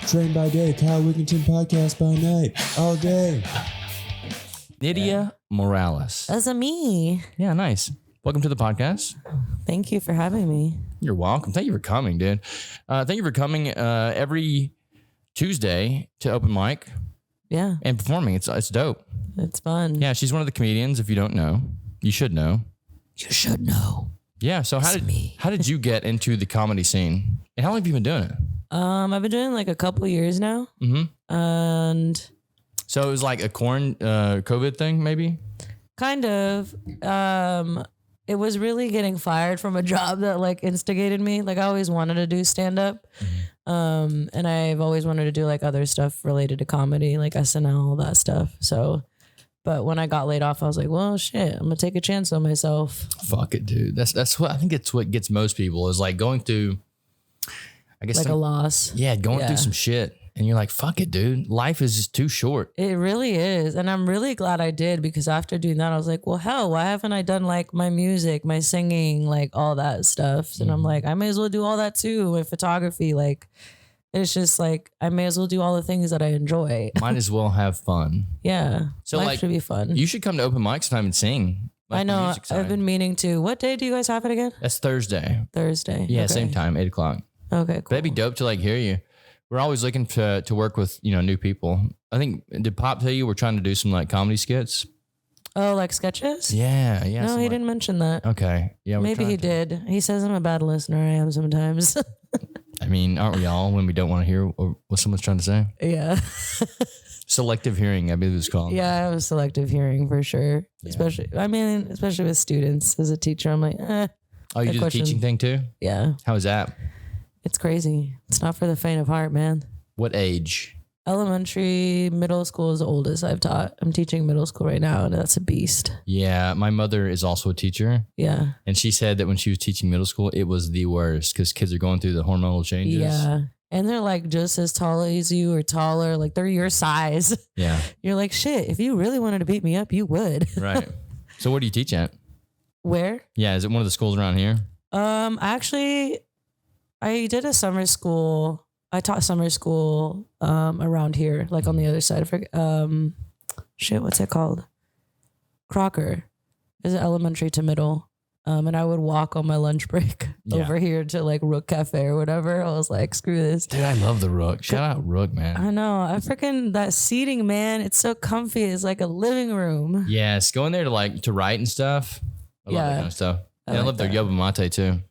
Train by day, Kyle Wigginton podcast by night, all day. Nidia Morales. That's a me. Yeah, nice. Welcome to the podcast. Thank you for having me. You're welcome. Thank you for coming, dude. Thank you for coming every Tuesday to open mic. Yeah. And performing. It's dope. It's fun. Yeah, she's one of the comedians. If you don't know, you should know. You should know. Yeah. So how did you get into the comedy scene? And how long have you been doing it? I've been doing like a couple years now. Mm-hmm. And so it was like a COVID thing, maybe? kind of. It was really getting fired from a job that like instigated me. Like I always wanted to do stand up. Mm-hmm. And I've always wanted to do like other stuff related to comedy, like SNL, all that stuff. So, but when I got laid off, I was like, well, shit, I'm gonna take a chance on myself. Fuck it, dude. That's what I think it's what gets most people is like going through, I guess, Like a loss. Yeah, going through some shit. And you're like, fuck it, dude. Life is just too short. It really is. And I'm really glad I did, because after doing that, I was like, well, hell, why haven't I done like my music, my singing, like all that stuff? And I'm like, I may as well do all that too. My photography, like, it's just like, I may as well do all the things that I enjoy. Might as well have fun. Yeah. So life like, should be fun. You should come to open mic sometime and sing. Like I know. I've been meaning to. What day do you guys have it again? That's Thursday. Thursday. Yeah, Okay. same time, 8 o'clock. Okay, cool. That'd be dope to like hear you. We're always looking to work with, new people. I think, did Pop tell you we're trying to do some like comedy skits? Oh, like sketches? Yeah. No, he didn't mention that. Okay. Yeah. Maybe he did. He says I'm a bad listener. I am sometimes. I mean, aren't we all when we don't want to hear what someone's trying to say? Yeah. Selective hearing, I believe it's called. Yeah, I have selective hearing for sure. Yeah. Especially with students. As a teacher, I'm like, Oh, you do the teaching thing too? Yeah. How is that? It's crazy. It's not for the faint of heart, man. What age? Elementary, middle school is the oldest I've taught. I'm teaching middle school right now, and that's a beast. Yeah, my mother is also a teacher. Yeah. And she said that when she was teaching middle school, it was the worst because kids are going through the hormonal changes. Yeah. And they're like just as tall as you or taller. Like they're your size. Yeah. You're like, shit, if you really wanted to beat me up, you would. Right. So where do you teach at? Where? Yeah. Is it one of the schools around here? Actually, I did a summer school. I taught summer school around here, like on the other side of what's it called? Crocker. Is it elementary to middle? And I would walk on my lunch break over here to like Rook Cafe or whatever. I was like, screw this. Dude, I love the Rook. Shout out Rook, man. I know. I freaking that seating, man. It's so comfy. It's like a living room. Yes. Going there to write and stuff. I love that kind of stuff. And I love their yerba mate too.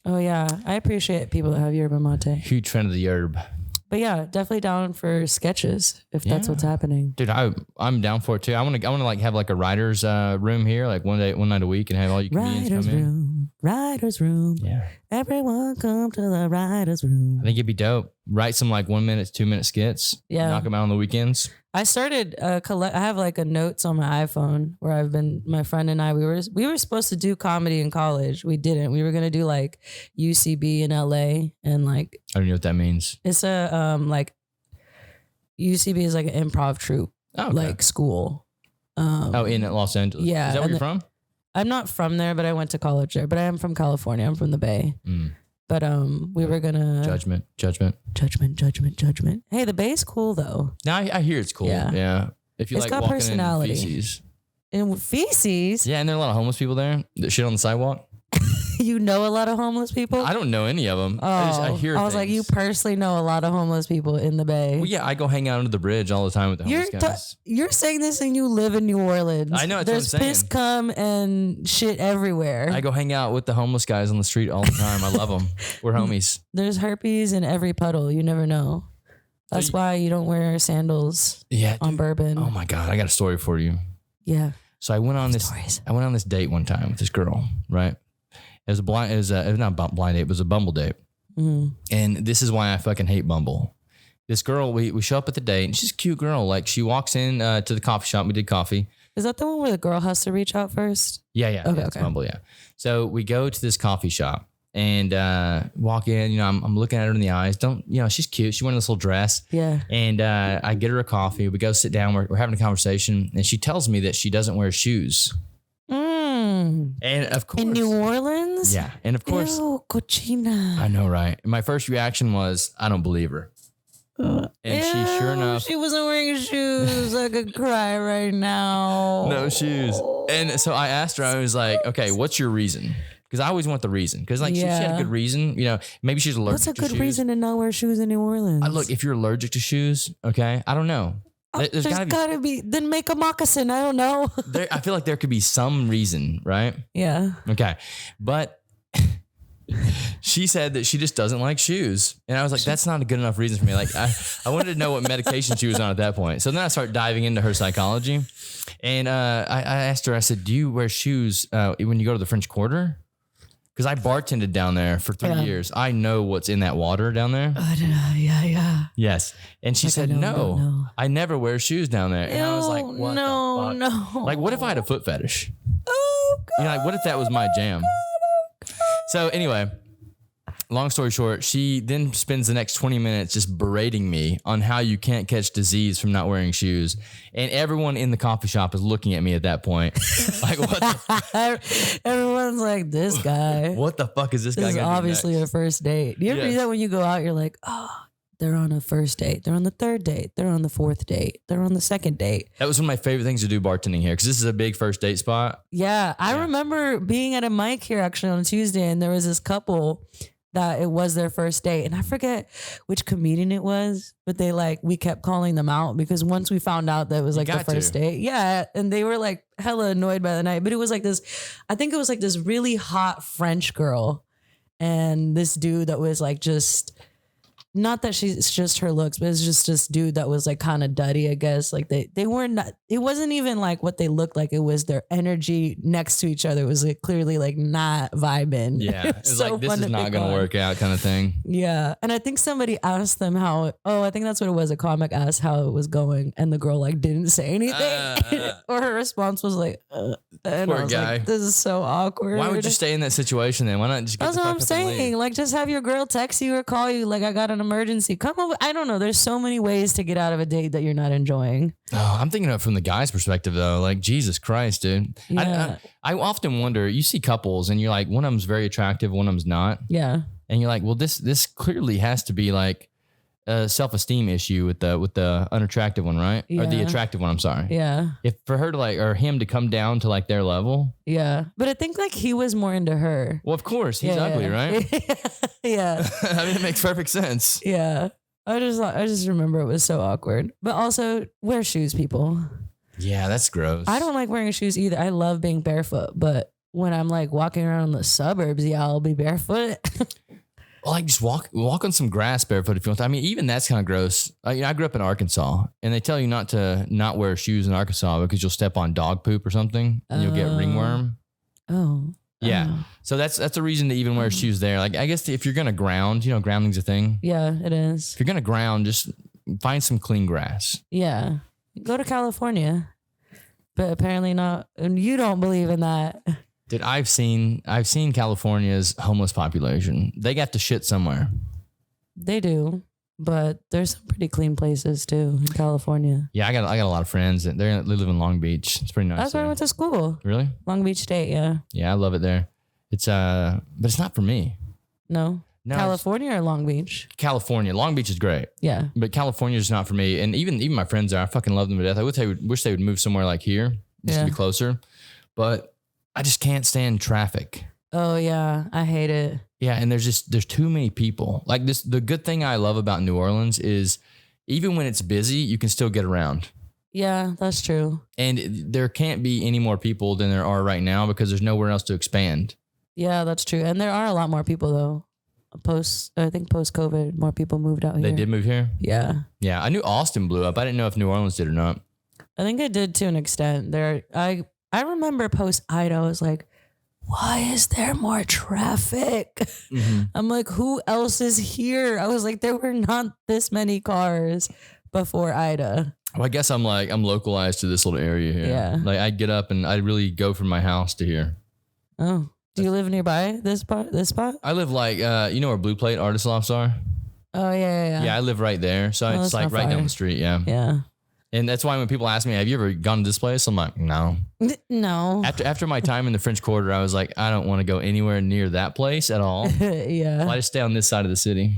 Oh yeah. I appreciate people that have yerba mate. Huge fan of the yerb. But yeah, definitely down for sketches if that's what's happening. Dude, I'm down for it too. I want to like have like a writer's room here, like one night a week, and have all you comedians come in. Writer's room. Yeah. Everyone come to the writer's room. I think it'd be dope. Write some like 1 minute, 2 minute skits. Yeah. Knock them out on the weekends. I started I have like a notes on my iPhone where my friend and I, we were supposed to do comedy in college. We didn't. We were going to do like UCB in LA and like. I don't know what that means. It's a, like UCB is like an improv troupe, like school. In Los Angeles. Yeah. Is that where you're from? I'm not from there, but I went to college there, but I am from California. I'm from the Bay. But we were gonna judgment. Hey, the Bay's cool though. No, I hear it's cool. Yeah. If you it's like got walking personality. in feces. In feces? Yeah, and there are a lot of homeless people there that shit on the sidewalk. You know a lot of homeless people? I don't know any of them. I hear I was like, you personally know a lot of homeless people in the Bay. Well, yeah, I go hang out under the bridge all the time with the homeless guys. You're saying this and you live in New Orleans. I know, that's There's what I'm saying. piss cum and shit everywhere. I go hang out with the homeless guys on the street all the time. I love them. We're homies. There's herpes in every puddle. You never know. That's why you don't wear sandals on Bourbon. Oh my God, I got a story for you. Yeah. So I went on this date one time with this girl, right? It was not a blind date, it was a Bumble date. Mm-hmm. And this is why I fucking hate Bumble. This girl, we show up at the date and she's a cute girl. Like she walks in to the coffee shop. We did coffee. Is that the one where the girl has to reach out first? Yeah. Okay. It's Bumble, yeah. So we go to this coffee shop and walk in. I'm looking at her in the eyes. She's cute. She went in this little dress. Yeah. And I get her a coffee. We go sit down. We're having a conversation. And she tells me that she doesn't wear shoes. And of course. In New Orleans? Yeah. And of course. Ew, cochina. I know, right? My first reaction was, I don't believe her. And she, sure enough, she wasn't wearing shoes. I could cry right now. no shoes. And so I asked her, I was like, okay, what's your reason? Because I always want the reason. Because like she had a good reason, you know, maybe she's allergic to shoes. What's a good reason to not wear shoes in New Orleans? Look, if you're allergic to shoes, okay, I don't know. There's gotta be. Then make a moccasin. I don't know. I feel like there could be some reason, right? Yeah. Okay. But she said that she just doesn't like shoes. And I was like, that's not a good enough reason for me. Like, I wanted to know what medication she was on at that point. So then I started diving into her psychology. And I asked her, I said, do you wear shoes when you go to the French Quarter? Because I bartended down there for 3 years. I know what's in that water down there. Yeah. Yes. And she said, no, I never wear shoes down there. And I was like, what the fuck? No. Like, what if I had a foot fetish? Oh, God. You know, like, what if that was my jam? So anyway, long story short, she then spends the next 20 minutes just berating me on how you can't catch disease from not wearing shoes. And everyone in the coffee shop is looking at me at that point. Like, what? Everyone's like, this guy. What the fuck is this guy This is gonna do obviously next? a first date. Do you ever do that when you go out? You're like, oh, they're on a first date. They're on the third date. They're on the fourth date. They're on the second date. That was one of my favorite things to do bartending here because this is a big first date spot. Yeah. I remember being at a mic here actually on a Tuesday, and there was this couple that it was their first date. And I forget which comedian it was, but we kept calling them out because once we found out that it was like the first date. Yeah. And they were like hella annoyed by the night, but it was like this, I think it was like this really hot French girl and this dude that was like just, not that it's just her looks, but it's just this dude that was like kind of duddy, I guess. Like they weren't, it wasn't even like what they looked like. It was their energy next to each other. It was like clearly like not vibing. Yeah. It was so like, this is not going to work out kind of thing. Yeah. And I think somebody asked them I think that's what it was. A comic asked how it was going. And the girl like didn't say anything. Or her response was like, and poor I was guy. like, this is so awkward. Why would you stay in that situation then? Why not just get That's the what fuck I'm up and leave? saying. Like, just have your girl text you or call you. Like, I got an emergency. Come over. I don't know. There's so many ways to get out of a date that you're not enjoying. Oh, I'm thinking of it from the guy's perspective though. Like, Jesus Christ, dude. Yeah. I often wonder, you see couples and you're like, one of them's very attractive, one of them's not. Yeah. And you're like, well, this clearly has to be like a self-esteem issue with the unattractive one, right? Yeah. Or the attractive one, I'm sorry. Yeah. If for her to like, or him to come down to like their level. Yeah. But I think like he was more into her. Well, of course, he's ugly, right? Yeah. I mean, it makes perfect sense. Yeah. I just remember it was so awkward. But also, wear shoes, people. Yeah, that's gross. I don't like wearing shoes either. I love being barefoot, but when I'm like walking around the suburbs, yeah, I'll be barefoot. Well, like just walk on some grass barefoot if you want to. I mean, even that's kind of gross. I grew up in Arkansas, and they tell you not wear shoes in Arkansas because you'll step on dog poop or something, and you'll get ringworm. Oh. Yeah. So that's a reason to even wear shoes there. Like, I guess if you're going to ground, grounding's a thing. Yeah, it is. If you're going to ground, just find some clean grass. Yeah. Go to California. But apparently not. And you don't believe in that. Dude, I've seen California's homeless population. They got to shit somewhere. They do. But there's some pretty clean places too in California. Yeah, I got a lot of friends that they live in Long Beach. It's pretty nice. That's where I went to school. Really? Long Beach State, yeah. Yeah, I love it there. It's but it's not for me. No. California or Long Beach? California. Long Beach is great. Yeah. But California is not for me. And even my friends there, I fucking love them to death. I wish they would move somewhere like here just to be closer. But I just can't stand traffic. Oh yeah, I hate it. Yeah, and there's too many people. Like this, the good thing I love about New Orleans is even when it's busy, you can still get around. Yeah, that's true. And there can't be any more people than there are right now because there's nowhere else to expand. Yeah, that's true. And there are a lot more people though. I think post COVID, more people moved out here. They did move here? Yeah. Yeah, I knew Austin blew up. I didn't know if New Orleans did or not. I think it did to an extent. I remember post Ida, I was like, why is there more traffic? Mm-hmm. I'm like, who else is here? I was like, there were not this many cars before Ida. Well, I guess I'm localized to this little area here. Yeah. Like I get up and I really go from my house to here. Oh, do you live nearby this spot? I live like, you know where Blue Plate Artist Lofts are? Oh, yeah. Yeah, I live right there. So it's like right down the street. Yeah. Yeah. And that's why when people ask me, have you ever gone to this place? I'm like, no. No. After my time in the French Quarter, I was like, I don't want to go anywhere near that place at all. Yeah. So I just stay on this side of the city.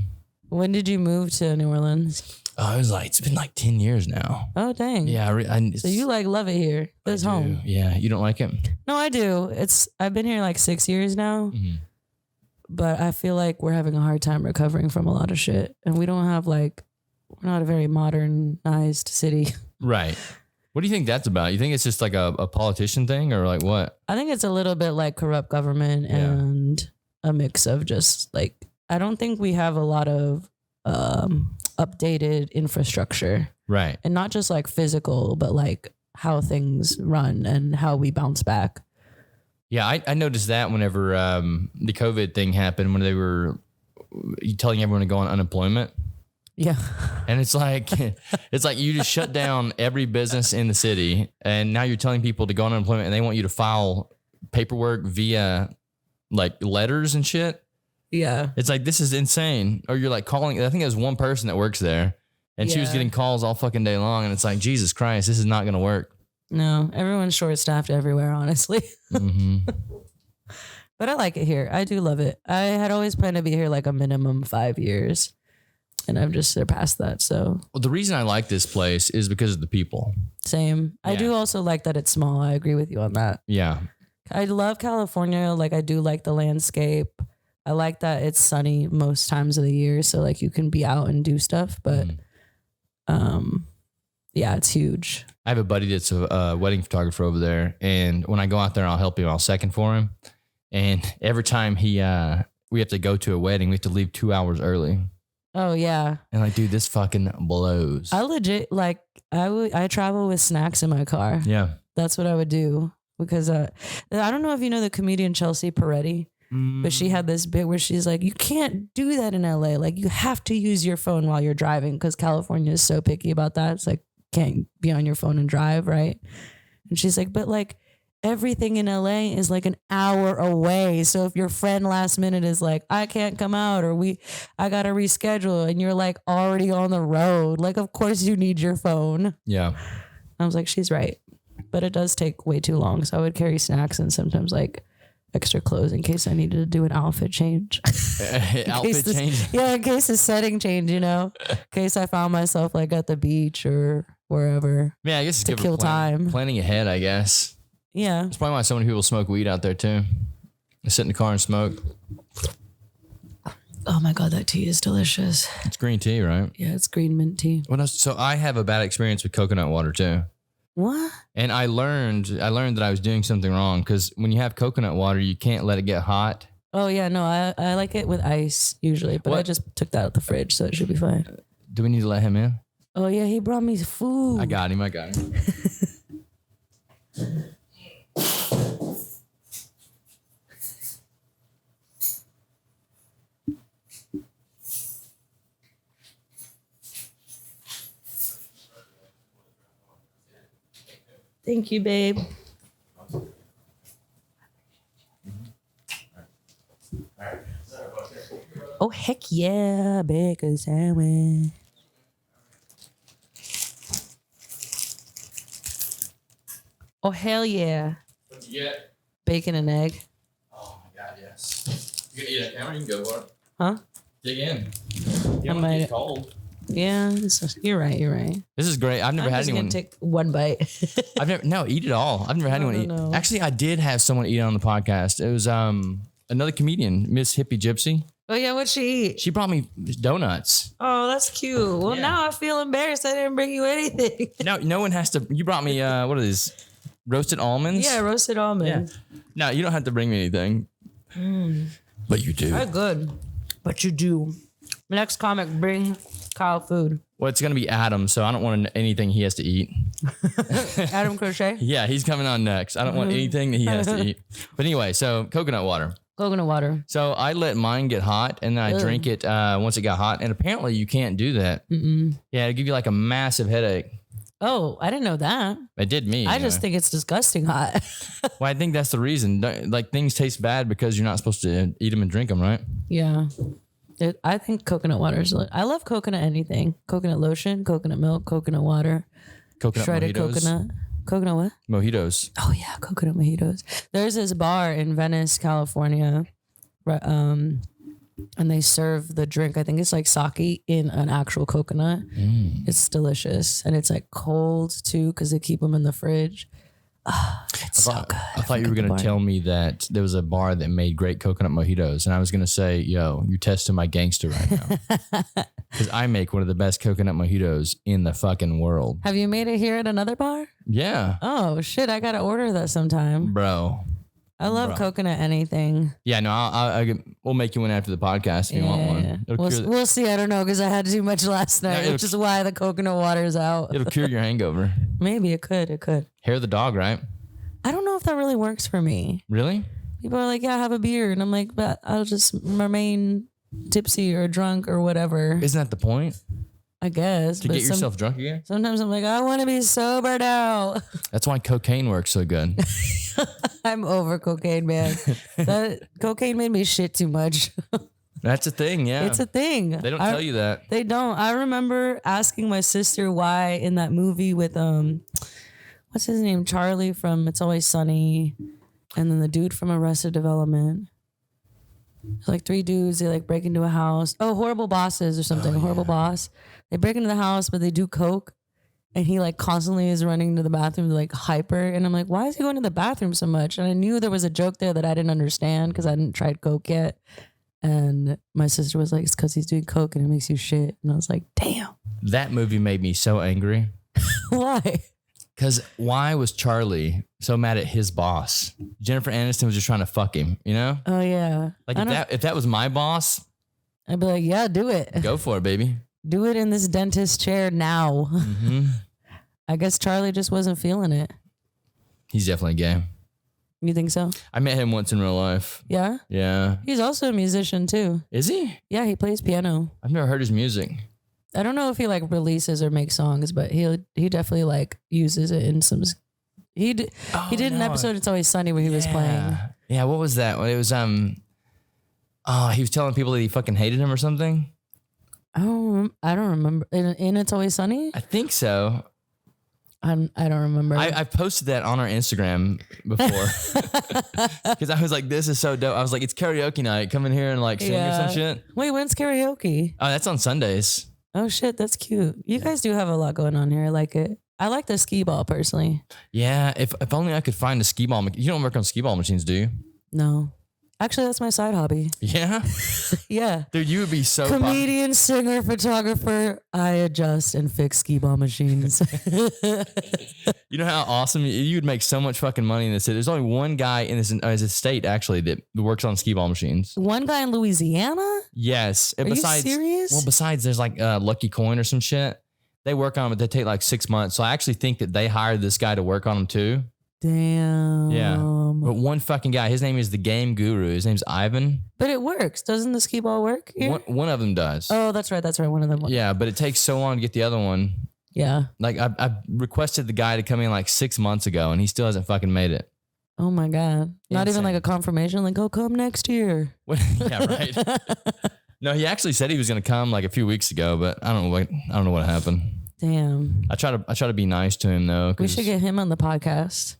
When did you move to New Orleans? Oh, it's been like 10 years now. Oh, dang. Yeah. So you like love it here. This home. Yeah. You don't like it? No, I do. I've been here like 6 years now, but I feel like we're having a hard time recovering from a lot of shit. And we don't have we're not a very modernized city. Right. What do you think that's about? You think it's just like a politician thing or like what? I think it's a little bit like corrupt government and a mix of just I don't think we have a lot of updated infrastructure. Right. And not just like physical, but like how things run and how we bounce back. Yeah, I noticed that whenever the COVID thing happened, when they were telling everyone to go on unemployment. Yeah. And it's like you just shut down every business in the city, and now you're telling people to go on unemployment, and they want you to file paperwork via like letters and shit. Yeah. It's like, this is insane. Or you're like calling, I think there's one person that works there, and she was getting calls all fucking day long, and it's like, Jesus Christ, this is not going to work. No, everyone's short-staffed everywhere, honestly. But I like it here. I do love it. I had always planned to be here like a minimum 5 years, and I've just surpassed that. So, well, the reason I like this place is because of the people. Same. I do also like that it's small. I agree with you on that. Yeah. I love California. Like, I do like the landscape. I like that it's sunny most times of the year, so like you can be out and do stuff. But yeah, it's huge. I have a buddy that's a wedding photographer over there, and when I go out there, I'll help him. I'll second for him. And every time we have to go to a wedding, we have to leave 2 hours early. Oh yeah. And like, dude, this fucking blows. I legit I travel with snacks in my car. Yeah. That's what I would do because I don't know if you know the comedian Chelsea Peretti, but she had this bit where she's like, you can't do that in LA. Like, you have to use your phone while you're driving because California is so picky about that. It's like, can't be on your phone and drive, right? And she's like, but like everything in LA is like an hour away. So if your friend last minute is like, I can't come out, or I gotta reschedule, and you're like already on the road, like of course you need your phone. Yeah. I was like, she's right. But it does take way too long. So I would carry snacks and sometimes like extra clothes in case I needed to do an outfit change. Change? Yeah, in case the setting change, in case I found myself like at the beach or wherever. Yeah, I guess it's to good kill for time. Planning ahead, I guess. Yeah. That's probably why so many people smoke weed out there too. They sit in the car and smoke. Oh my God, that tea is delicious. It's green tea, right? Yeah, it's green mint tea. What else? So I have a bad experience with coconut water too. What? And I learned that I was doing something wrong, because when you have coconut water, you can't let it get hot. Oh yeah, no, I like it with ice usually, but I just took that out the fridge, so it should be fine. Do we need to let him in? Oh yeah, he brought me food. I got him. Thank you, babe. Oh heck yeah, bacon sandwich. Oh hell yeah. What'd you get? Bacon and egg. Oh my God, yes. You gonna eat that camera? You can go for it. Huh? Dig in. You I don't want might- to get cold. Yeah, you're right. This is great. I've never had anyone. I'm just gonna take one bite. Eat it all. I've never had anyone eat. No. Actually, I did have someone eat on the podcast. It was another comedian, Miss Hippie Gypsy. Oh yeah, what'd she eat? She brought me donuts. Oh, that's cute. Well, Yeah. now I feel embarrassed. I didn't bring you anything. No one has to. You brought me what are these? Roasted almonds? Yeah, roasted almonds. No, you don't have to bring me anything. But you do. They're good, but you do. Next comic, bring Kyle food. Well, it's gonna be Adam, so I don't want anything he has to eat. Adam Crochet. Yeah, he's coming on next. I don't want anything that he has to eat. But anyway, so coconut water. Coconut water. So I let mine get hot, and then I drink it once it got hot. And apparently you can't do that. Yeah, it'll give you like a massive headache. Oh, I didn't know that. It did me. I just think it's disgusting hot. Well, I think that's the reason. Like, things taste bad because you're not supposed to eat them and drink them, right? Yeah. I think coconut water is. I love coconut anything. Coconut lotion, coconut milk, coconut water, Coconut shredded mojitos. coconut. Coconut what? Mojitos. Oh yeah, coconut mojitos. There's this bar in Venice, California. and they serve the drink. I think it's like sake in an actual coconut. It's delicious, and it's like cold too because they keep them in the fridge. It's so good. I thought you were going to tell me that there was a bar that made great coconut mojitos. And I was going to say, yo, you're testing my gangster right now. Because I make one of the best coconut mojitos in the fucking world. Have you made it here at another bar? Yeah. Oh, shit. I got to order that sometime. Bro. I love coconut anything. Yeah, no, we'll make you one after the podcast if you want one. We'll see. I don't know because I had too much last night, which is why the coconut water is out. It'll cure your hangover. Maybe it could. It could. Hair of the dog, right? I don't know if that really works for me. Really? People are like, yeah, have a beer. And I'm like, but I'll just remain tipsy or drunk or whatever. Isn't that the point? I guess. To get yourself drunk again? Sometimes I'm like, I want to be sober now. That's why cocaine works so good. I'm over cocaine, man. That cocaine made me shit too much. That's a thing, yeah. It's a thing. They don't tell you that. They don't. I remember asking my sister why in that movie with what's his name? Charlie from It's Always Sunny, and then the dude from Arrested Development. It's like three dudes, they like break into a house. Oh, Horrible Bosses or something. Horrible Boss. They break into the house, but they do coke. And he like constantly is running to the bathroom like hyper. And I'm like, why is he going to the bathroom so much? And I knew there was a joke there that I didn't understand because I hadn't tried coke yet. And my sister was like, it's because he's doing coke and it makes you shit. And I was like, damn. That movie made me so angry. Why? Because why was Charlie so mad at his boss? Jennifer Aniston was just trying to fuck him, you know? Oh, yeah. Like if that was my boss, I'd be like, yeah, do it. Go for it, baby. Do it in this dentist chair now. Mm-hmm. I guess Charlie just wasn't feeling it. He's definitely gay. You think so? I met him once in real life. Yeah? Yeah. He's also a musician too. Is he? Yeah, he plays piano. I've never heard his music. I don't know if he like releases or makes songs, but he definitely like uses it in some. He did an episode It's Always Sunny where he was playing. Yeah, what was that? It was he was telling people that he fucking hated him or something. I don't remember. In It's Always Sunny? I think so. I don't remember. I've posted that on our Instagram before because I was like, this is so dope. I was like, it's karaoke night. Come in here and like sing or some shit. Wait, when's karaoke? Oh, that's on Sundays. Oh shit, that's cute. You guys do have a lot going on here. I like it. I like the skee ball personally. Yeah, if only I could find a skee ball. You don't work on skee ball machines, do you? No. Actually, that's my side hobby. Yeah? Yeah. Dude, you would be so comedian, singer, photographer. I adjust and fix skee ball machines. You know how awesome you would make so much fucking money in this city. There's only one guy in this state actually that works on skee ball machines. One guy in Louisiana? Yes. Are you serious? Well, besides there's like Lucky Coin or some shit. They work on it, but they take like 6 months. So I actually think that they hired this guy to work on them too. Damn. Yeah. But one fucking guy, his name is the Game Guru. His name's Ivan. But it works. Doesn't the skee ball work here? One of them does. Oh, that's right. One of them. Yeah, but it takes so long to get the other one. Yeah. Like I requested the guy to come in like 6 months ago and he still hasn't fucking made it. Oh my God. Not even like a confirmation, like, oh, come next year. Yeah, right. No, he actually said he was going to come like a few weeks ago, but I don't know what happened. Damn. I try to be nice to him though. We should get him on the podcast.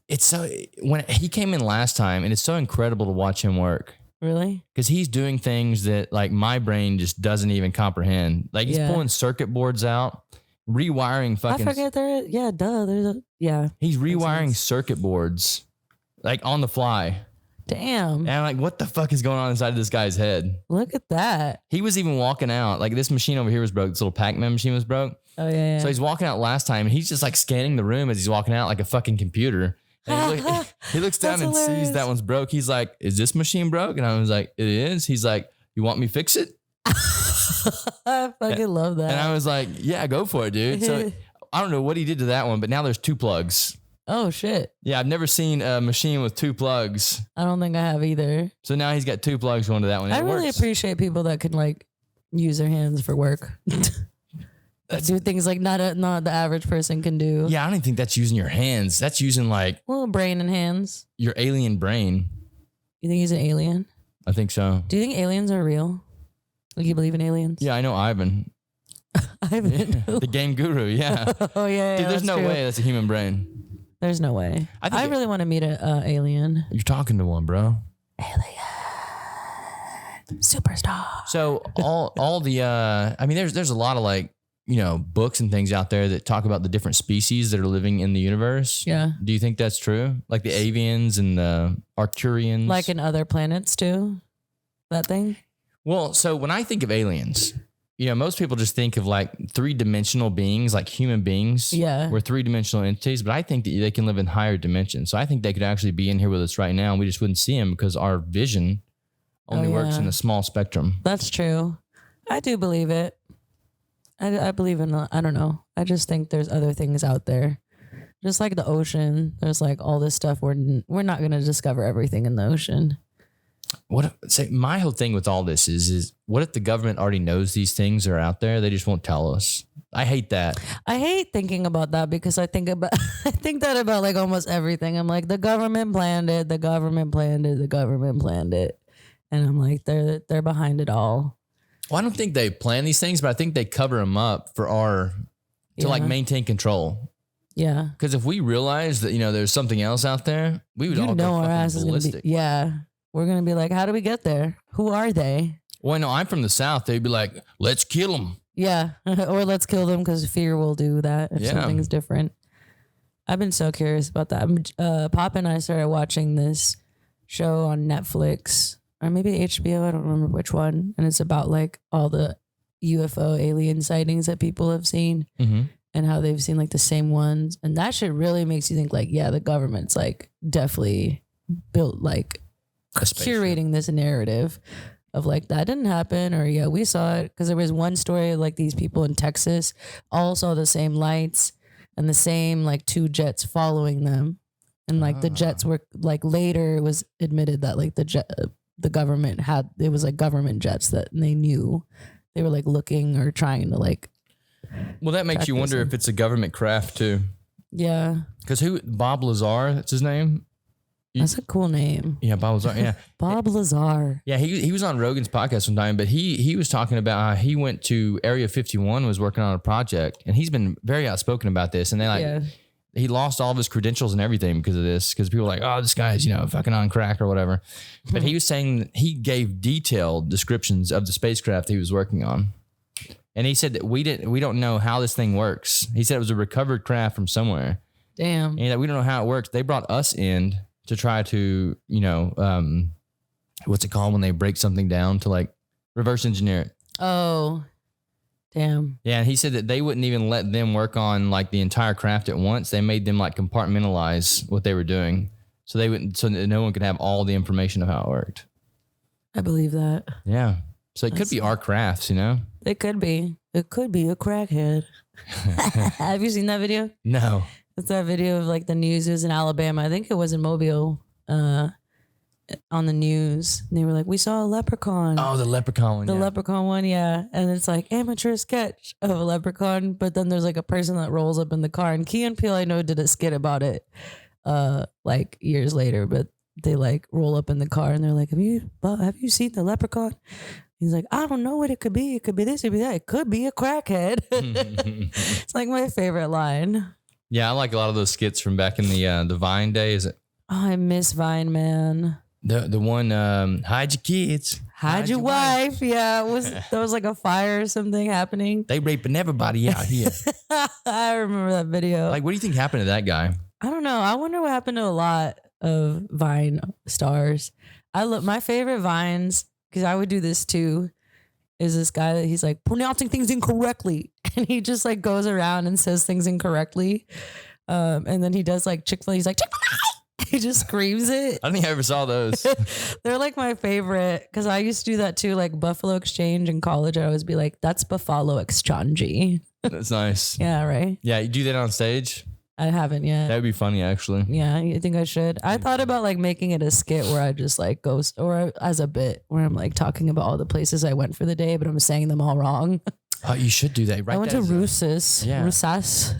It's so when he came in last time, and it's so incredible to watch him work. Really? Because he's doing things that like my brain just doesn't even comprehend. Like he's pulling circuit boards out, rewiring fucking. I forget there. Yeah, duh. There's He's rewiring circuit boards, like on the fly. Damn. And I'm like, what the fuck is going on inside of this guy's head? Look at that. He was even walking out. Like this machine over here was broke. This little Pac-Man machine was broke. Oh yeah. So he's walking out last time, and he's just like scanning the room as he's walking out like a fucking computer. And he looks down and sees that one's broke. He's like, is this machine broke? And I was like, it is. He's like, you want me to fix it? I fucking love that. And I was like, yeah, go for it, dude. So I don't know what he did to that one, but now there's 2 plugs. Oh shit. Yeah, I've never seen a machine with 2 plugs. I don't think I have either. So now he's got 2 plugs going to that one. I really appreciate people that can like use their hands for work. Do things like not the average person can do. Yeah, I don't even think that's using your hands. That's using like brain and hands. Your alien brain. You think he's an alien? I think so. Do you think aliens are real? Like you believe in aliens? Yeah, I know Ivan. Ivan, the game guru. Yeah. Oh yeah. Dude, there's no way that's a human brain. There's no way. I really want to meet an alien. You're talking to one, bro. Alien. Superstar. So all the I mean, there's a lot of like, books and things out there that talk about the different species that are living in the universe. Yeah. Do you think that's true? Like the avians and the Arcturians? Like in other planets too? That thing? Well, so when I think of aliens, most people just think of like 3-dimensional beings, like human beings. Yeah. We're 3-dimensional entities, but I think that they can live in higher dimensions. So I think they could actually be in here with us right now, and we just wouldn't see them because our vision only works in a small spectrum. That's true. I do believe it. I believe in, I don't know. I just think there's other things out there. Just like the ocean, there's like all this stuff. We're not going to discover everything in the ocean. My whole thing with all this is what if the government already knows these things are out there? They just won't tell us. I hate that. I hate thinking about that because I think that about like almost everything. I'm like, the government planned it. The government planned it. The government planned it. And I'm like, they're behind it all. Well, I don't think they plan these things, but I think they cover them up for to like maintain control. Yeah. Because if we realize that, there's something else out there, we would all go our ass is ballistic. We're going to be like, how do we get there? Who are they? Well, no, I'm from the South. They'd be like, let's kill them. Yeah. Or let's kill them because fear will do that if something's different. I've been so curious about that. Pop and I started watching this show on Netflix or maybe HBO. I don't remember which one. And it's about like all the UFO alien sightings that people have seen and how they've seen like the same ones. And that shit really makes you think like, yeah, the government's like definitely built like curating this narrative of like that didn't happen or we saw it because there was one story like these people in Texas all saw the same lights and the same like 2 jets following them and like the jets were like later it was admitted that like the government had it was like government jets that they knew they were like looking or trying to like that makes you wonder if it's a government craft too. Because Bob Lazar, that's his name. That's a cool name. Yeah, Bob Lazar. Yeah, Bob Lazar. Yeah, he was on Rogan's podcast one time, but he was talking about how he went to Area 51, was working on a project, and he's been very outspoken about this. And they he lost all of his credentials and everything because of this. Because people were like, oh, this guy's fucking on crack or whatever. But he was saying he gave detailed descriptions of the spacecraft he was working on, and he said that we don't know how this thing works. He said it was a recovered craft from somewhere. Damn. And we don't know how it works. They brought us in to try to, what's it called when they break something down to like reverse engineer it. Oh, damn. Yeah. And he said that they wouldn't even let them work on like the entire craft at once. They made them like compartmentalize what they were doing. So so that no one could have all the information of how it worked. I believe that. Yeah. So it could be our crafts, It could be. It could be a crackhead. Have you seen that video? No. It's that video of like the news. It was in Alabama. I think it was in Mobile on the news. And they were like, we saw a leprechaun. Oh, the leprechaun one. The leprechaun one, yeah. And it's like amateur sketch of a leprechaun. But then there's like a person that rolls up in the car. And Key and Peele, I know, did a skit about it like years later. But they like roll up in the car and they're like, have you seen the leprechaun? He's like, I don't know what it could be. It could be this, it could be that. It could be a crackhead. It's like my favorite line. Yeah, I like a lot of those skits from back in the Vine days. Oh, I miss Vine, man. The one, hide your kids. Hide your wife. Yeah, there was like a fire or something happening. They raping everybody out here. I remember that video. Like, what do you think happened to that guy? I don't know. I wonder what happened to a lot of Vine stars. My favorite Vines, because I would do this too, is this guy that he's like pronouncing things incorrectly. And he just like goes around and says things incorrectly. And then he does like Chick-fil-A. He's like, Chick-fil-A! He just screams it. I don't think I ever saw those. They're like my favorite. Cause I used to do that too. Like Buffalo Exchange in college. I always be like, that's Buffalo Exchange. That's nice. Yeah. Right. Yeah. You do that on stage? I haven't yet. That would be funny, actually. Yeah, you think I should? I thought about like making it a skit where I just like go, or as a bit where I'm like talking about all the places I went for the day, but I'm saying them all wrong. Oh, you should do that. I went to Rusas. Yeah. Rusas.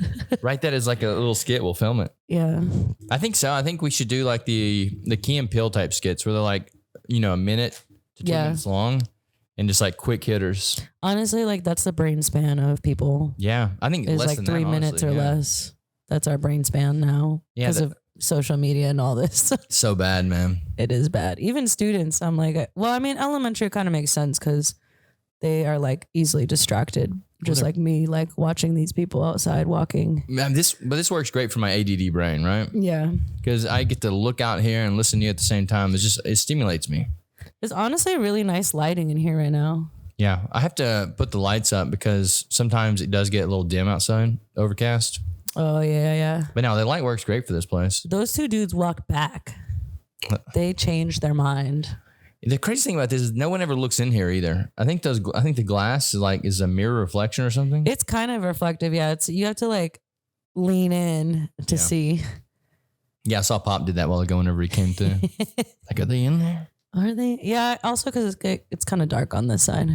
Write that as like a little skit. We'll film it. Yeah. I think so. I think we should do like the Key and Peele type skits where they're like, a minute to 2 minutes long and just like quick hitters. Honestly, like that's the brain span of people. Yeah. I think it's less like than 3 that, minutes honestly. or less. That's our brain span now. Yeah. social media and all this. So bad, man. It is bad. Even students, I'm like, well, I mean, elementary kind of makes sense because they are like easily distracted, just like me, like watching these people outside walking. Man, this works great for my ADD brain, right? Yeah. Because I get to look out here and listen to you at the same time. It stimulates me. There's honestly really nice lighting in here right now. Yeah, I have to put the lights up because sometimes it does get a little dim outside, overcast. Oh, yeah. But no, the light works great for this place. Those two dudes walked back. They changed their mind. The crazy thing about this is no one ever looks in here either. I think the glass is a mirror reflection or something. It's kind of reflective. Yeah. You have to like lean in to see. Yeah, I saw Pop did that while ago whenever he came through. Like, are they in there? Are they? Yeah. Also because it's kind of dark on this side.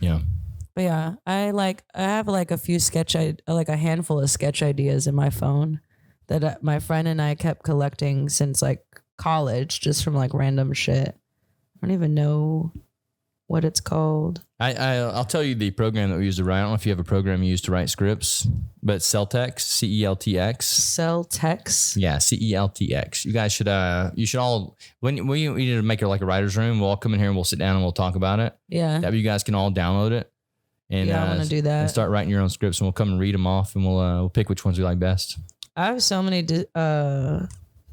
Yeah. But yeah, I have like a few like a handful of sketch ideas in my phone that my friend and I kept collecting since like college, just from like random shit. I don't even know what it's called. I'll tell you the program that we use to write. I don't know if you have a program you use to write scripts, but Celtex, CELTX. Celtex? Yeah, CELTX. You guys should all, when we need to make it like a writer's room, we'll all come in here and we'll sit down and we'll talk about it. Yeah. That way you guys can all download it. And, I want to do that. And start writing your own scripts, and we'll come and read them off, and we'll pick which ones we like best. I have so many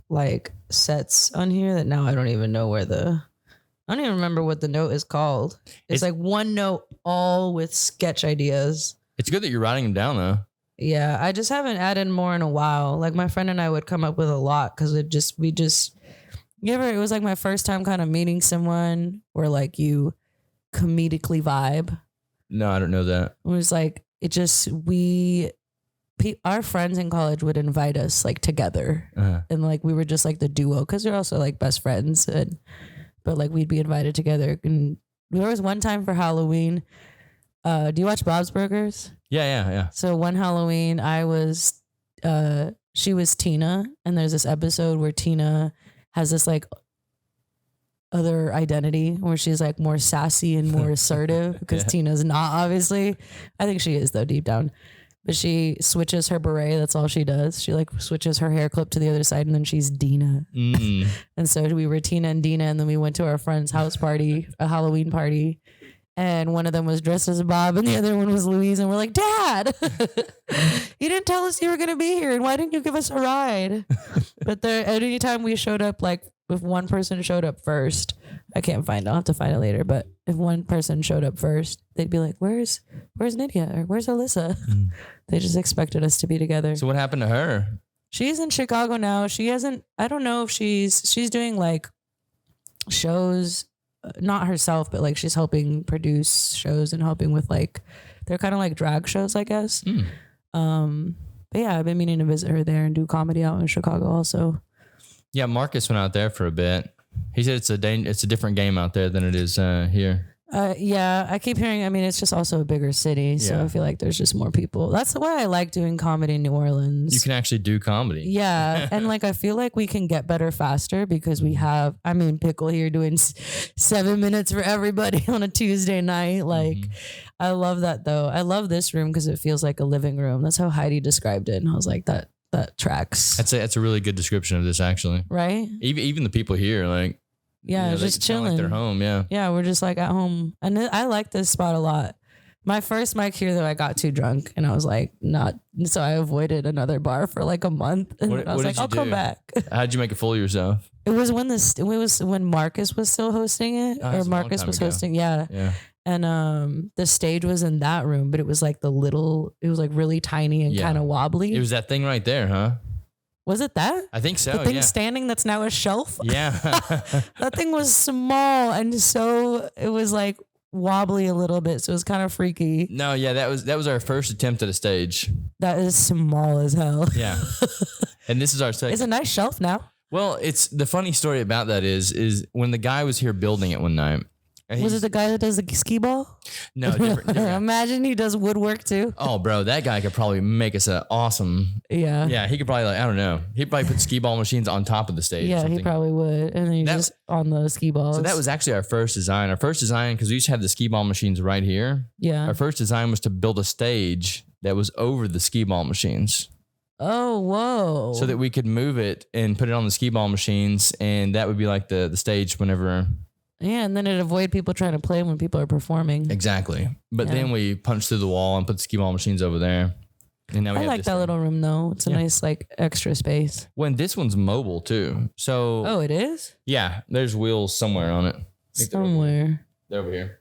like sets on here that now I don't even know I don't even remember what the note is called. It's like one note all with sketch ideas. It's good that you're writing them down though. Yeah, I just haven't added more in a while. Like my friend and I would come up with a lot because it was like my first time kind of meeting someone where like you comedically vibe. No, I don't know that. It was like, our friends in college would invite us like together. And like, we were just like the duo because we're also like best friends. But like we'd be invited together. And there was one time for Halloween. Do you watch Bob's Burgers? Yeah. So one Halloween she was Tina. And there's this episode where Tina has this like other identity where she's like more sassy and more assertive because Tina's not, obviously. I think she is though, deep down. But she switches her beret. That's all she does. She like switches her hair clip to the other side and then she's Dina. And so we were Tina and Dina, and then we went to our friend's house party, a Halloween party. And one of them was dressed as Bob and the other one was Louise. And we're like, Dad, you didn't tell us you were going to be here. And why didn't you give us a ride? But any time we showed up, like if one person showed up first, I can't find it. I'll have to find it later. But if one person showed up first, they'd be like, where's Nidia? Or where's Alyssa? They just expected us to be together. So what happened to her? She's in Chicago now. I don't know if she's doing like shows, not herself, but like she's helping produce shows and helping with like, they're kind of like drag shows, I guess. But yeah, I've been meaning to visit her there and do comedy out in Chicago also. Yeah, Marcus went out there for a bit. He said it's a different game out there than it is here. Yeah, I keep hearing, I mean, it's just also a bigger city. So I feel like there's just more people. That's why I like doing comedy in New Orleans. You can actually do comedy. Yeah. And like, I feel like we can get better faster because we have, Pickle here doing 7 minutes for everybody on a Tuesday night. Like, I love that though. I love this room because it feels like a living room. That's how Heidi described it. And I was like, that tracks. That's a really good description of this, actually. Right? Even the people here, like, just chilling. Like they're home, yeah. Yeah, we're just like at home. And I like this spot a lot. My first mic here, though, I got too drunk and I was like, so I avoided another bar for like a month. And I was like, I'll come back. How'd you make a fool of yourself? It was when Marcus was still hosting it, or Marcus was hosting. Yeah. And the stage was in that room, but it was like it was like really tiny and kind of wobbly. It was that thing right there, huh? Was it that? I think so. The thing standing that's now a shelf? Yeah. That thing was small and so it was like wobbly a little bit, so it was kind of freaky. No, yeah, that was our first attempt at a stage. That is small as hell. Yeah. And this is our second. It's a nice shelf now. Well, it's the funny story about that is when the guy was here building it one night. Was it the guy that does the skee ball? No, different. Imagine he does woodwork too. Oh, bro, that guy could probably make us an awesome. Yeah. Yeah, he could probably I don't know. He'd probably put skee ball machines on top of the stage. Yeah, he probably would, and then you just on the skee balls. So that was actually our first design. Our first design, because we used to have the skee ball machines right here. Yeah. Our first design was to build a stage that was over the skee ball machines. Oh, whoa. So that we could move it and put it on the skee ball machines, and that would be like the stage whenever. Yeah, and then it'd avoid people trying to play when people are performing. Exactly. But then we punched through the wall and put the skee ball machines over there. And now we I have like this that thing. little room though. It's a nice like extra space. When this one's mobile too. So Oh, it is? yeah, there's wheels somewhere on it. I think Somewhere. they're over here.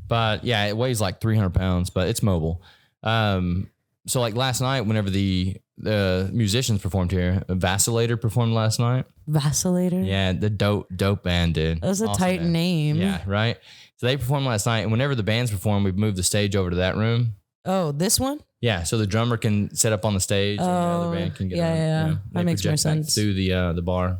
But yeah, it weighs like 300 pounds, but it's mobile. So like last night, whenever the musicians performed here, Vacillator performed last night. Vacillator? Yeah, the dope band, dude. That was a Awesome tight band. name. Yeah, right. So they performed last night, and whenever the bands perform, we moved the stage over to that room. Oh, this one? Yeah, so the drummer can set up on the stage, and the other band can get on. Yeah. They That makes more project back sense. through the bar.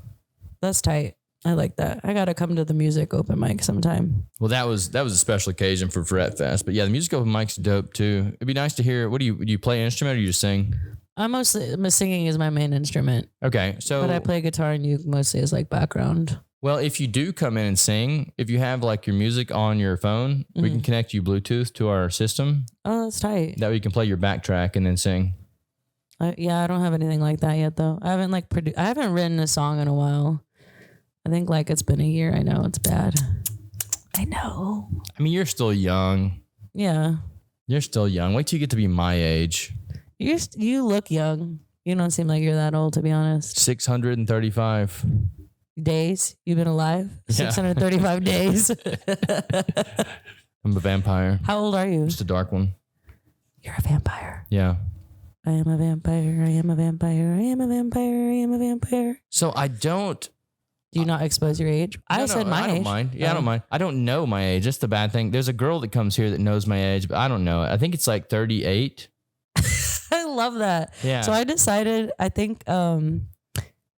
That's tight. I like that. I gotta come to the music open mic sometime. Well, that was a special occasion for Fret Fest, but yeah, the music open mic's dope too. It'd be nice to hear. What do you play an instrument or you just sing? My singing is my main instrument, Okay, so but I play guitar and uke mostly as like background. well, if you do come in and sing, if you have like your music on your phone, we can connect you Bluetooth to our system. Oh, that's tight. That way you can play your backtrack and then sing. Yeah, I don't have anything like that yet though. I haven't I haven't written a song in a while. I think like it's been a year. I know it's bad. I know. I mean, you're still young. Yeah. You're still young. Wait till you get to be my age. You look young. You don't seem like you're that old, to be honest. 635. Days you've been alive? Yeah. 635 days. I'm a vampire. How old are you? Just a dark one. You're a vampire. Yeah. I am a vampire. I am a vampire. I am a vampire. I am a vampire. So I don't. Do you not expose your age? I said my I don't age. mind. Yeah, I don't mind. I don't know my age. That's the bad thing. There's a girl that comes here that knows my age, but I don't know it. I think it's like 38. I love that. Yeah. So I decided, I think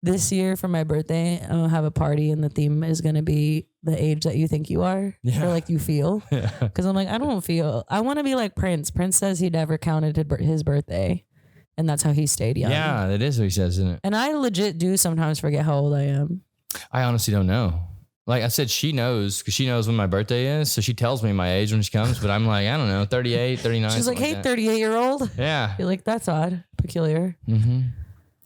this year for my birthday, I'll have a party and the theme is going to be the age that you think you are or like you feel. Because I'm like, I don't feel, I want to be like Prince. Prince says he never counted his birthday and that's how he stayed young. Yeah, that is what he says, isn't it? And I legit do sometimes forget how old I am. I honestly don't know. Like I said, she knows because she knows when my birthday is. So she tells me my age when she comes, but I'm like, I don't know, 38, 39. She's like, hey, that. 38-year-old. Yeah. You're like, that's odd, peculiar. Mm-hmm.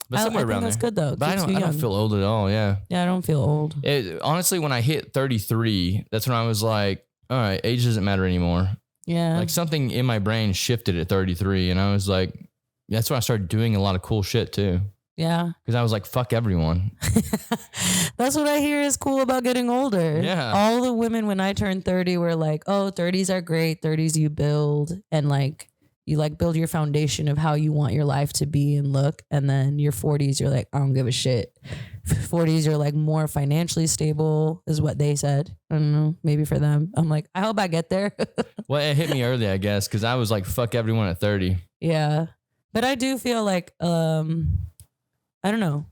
But I somewhere think around that's there. good though. But I Keeps you don't young. feel old at all. Yeah. Yeah, I don't feel old. Honestly, when I hit 33, that's when I was like, all right, age doesn't matter anymore. Yeah. Like something in my brain shifted at 33. And I was like, that's when I started doing a lot of cool shit too. Yeah. Because I was like, fuck everyone. That's what I hear is cool about getting older. Yeah. All the women when I turned 30 were like, oh, 30s are great. 30s you build and like you like build your foundation of how you want your life to be and look. And then your 40s, you're like, I don't give a shit. 40s, you're like more financially stable is what they said. I don't know. Maybe for them. I'm like, I hope I get there. Well, it hit me early, I guess, because I was like, fuck everyone at 30. Yeah. But I do feel like, I don't know.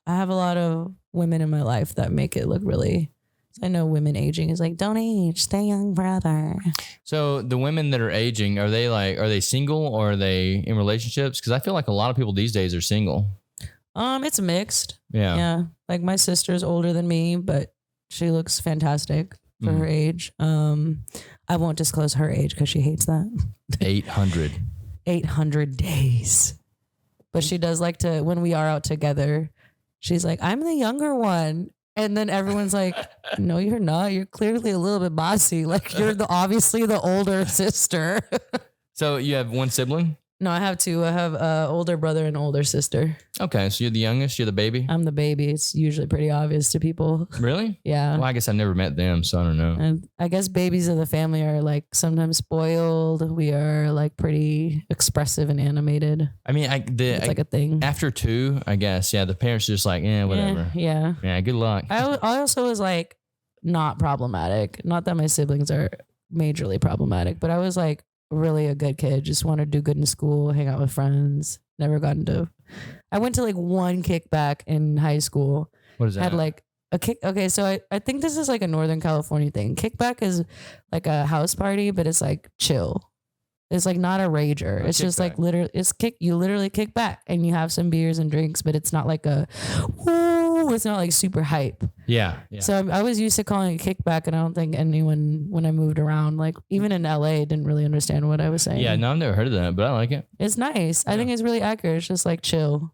I have a lot of women in my life that make it look really. I know women aging is like, don't age, stay young, brother. So the women that are aging, are they single or are they in relationships? Because I feel like a lot of people these days are single. It's mixed. Yeah. Yeah. Like my sister's older than me, but she looks fantastic for her age. I won't disclose her age because she hates that. 800. 800 days. But she does like to, when we are out together, she's like, I'm the younger one. And then everyone's like, no, you're not. You're clearly a little bit bossy. Like you're obviously the older sister. So you have one sibling? No, I have two. I have an older brother and older sister. Okay. So you're the youngest? You're the baby? I'm the baby. It's usually pretty obvious to people. Really? Yeah. Well, I guess I've never met them, so I don't know. And I guess babies of the family are like sometimes spoiled. We are like pretty expressive and animated. I mean, It's like a thing. after two, I guess, yeah, the parents are just like, whatever. Yeah. Yeah, good luck. I also was like not problematic. Not that my siblings are majorly problematic, but I was like really a good kid. Just wanted to do good in school, hang out with friends. Never got into. I went to like one kickback in high school. What is that? Had like a kick. Okay, so I think this is like a Northern California thing. Kickback is like a house party, but it's like chill. It's like not a rager. It's just like literally, you literally kick back and you have some beers and drinks, but it's not like a, woo, it's not like super hype. Yeah. So I was used to calling it kickback, and I don't think anyone, when I moved around, like even in LA, didn't really understand what I was saying. Yeah, no, I've never heard of that, but I like it. It's nice. I think it's really accurate. It's just like chill.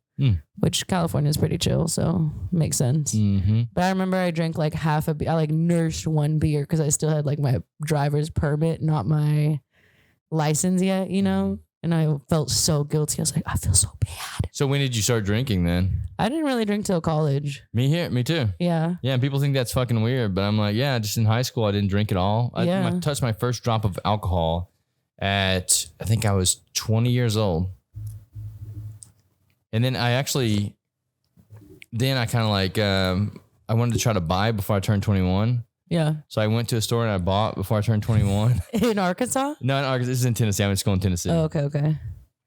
which California is pretty chill, so makes sense. But I remember I drank like half a beer. I like nursed one beer because I still had like my driver's permit, not my license yet, you know? And I felt so guilty. I was like, I feel so bad. So when did you start drinking then? I didn't really drink till college. Me too. Yeah. Yeah, and people think that's fucking weird, but I'm like, yeah, just in high school I didn't drink at all. I touched my first drop of alcohol at, I think I was 20 years old. And then I kind of like, I wanted to try to buy before I turned 21. Yeah. So I went to a store and I bought before I turned 21. In Arkansas? No, in Arkansas. This is in Tennessee. I'm just going to Tennessee. Oh, okay.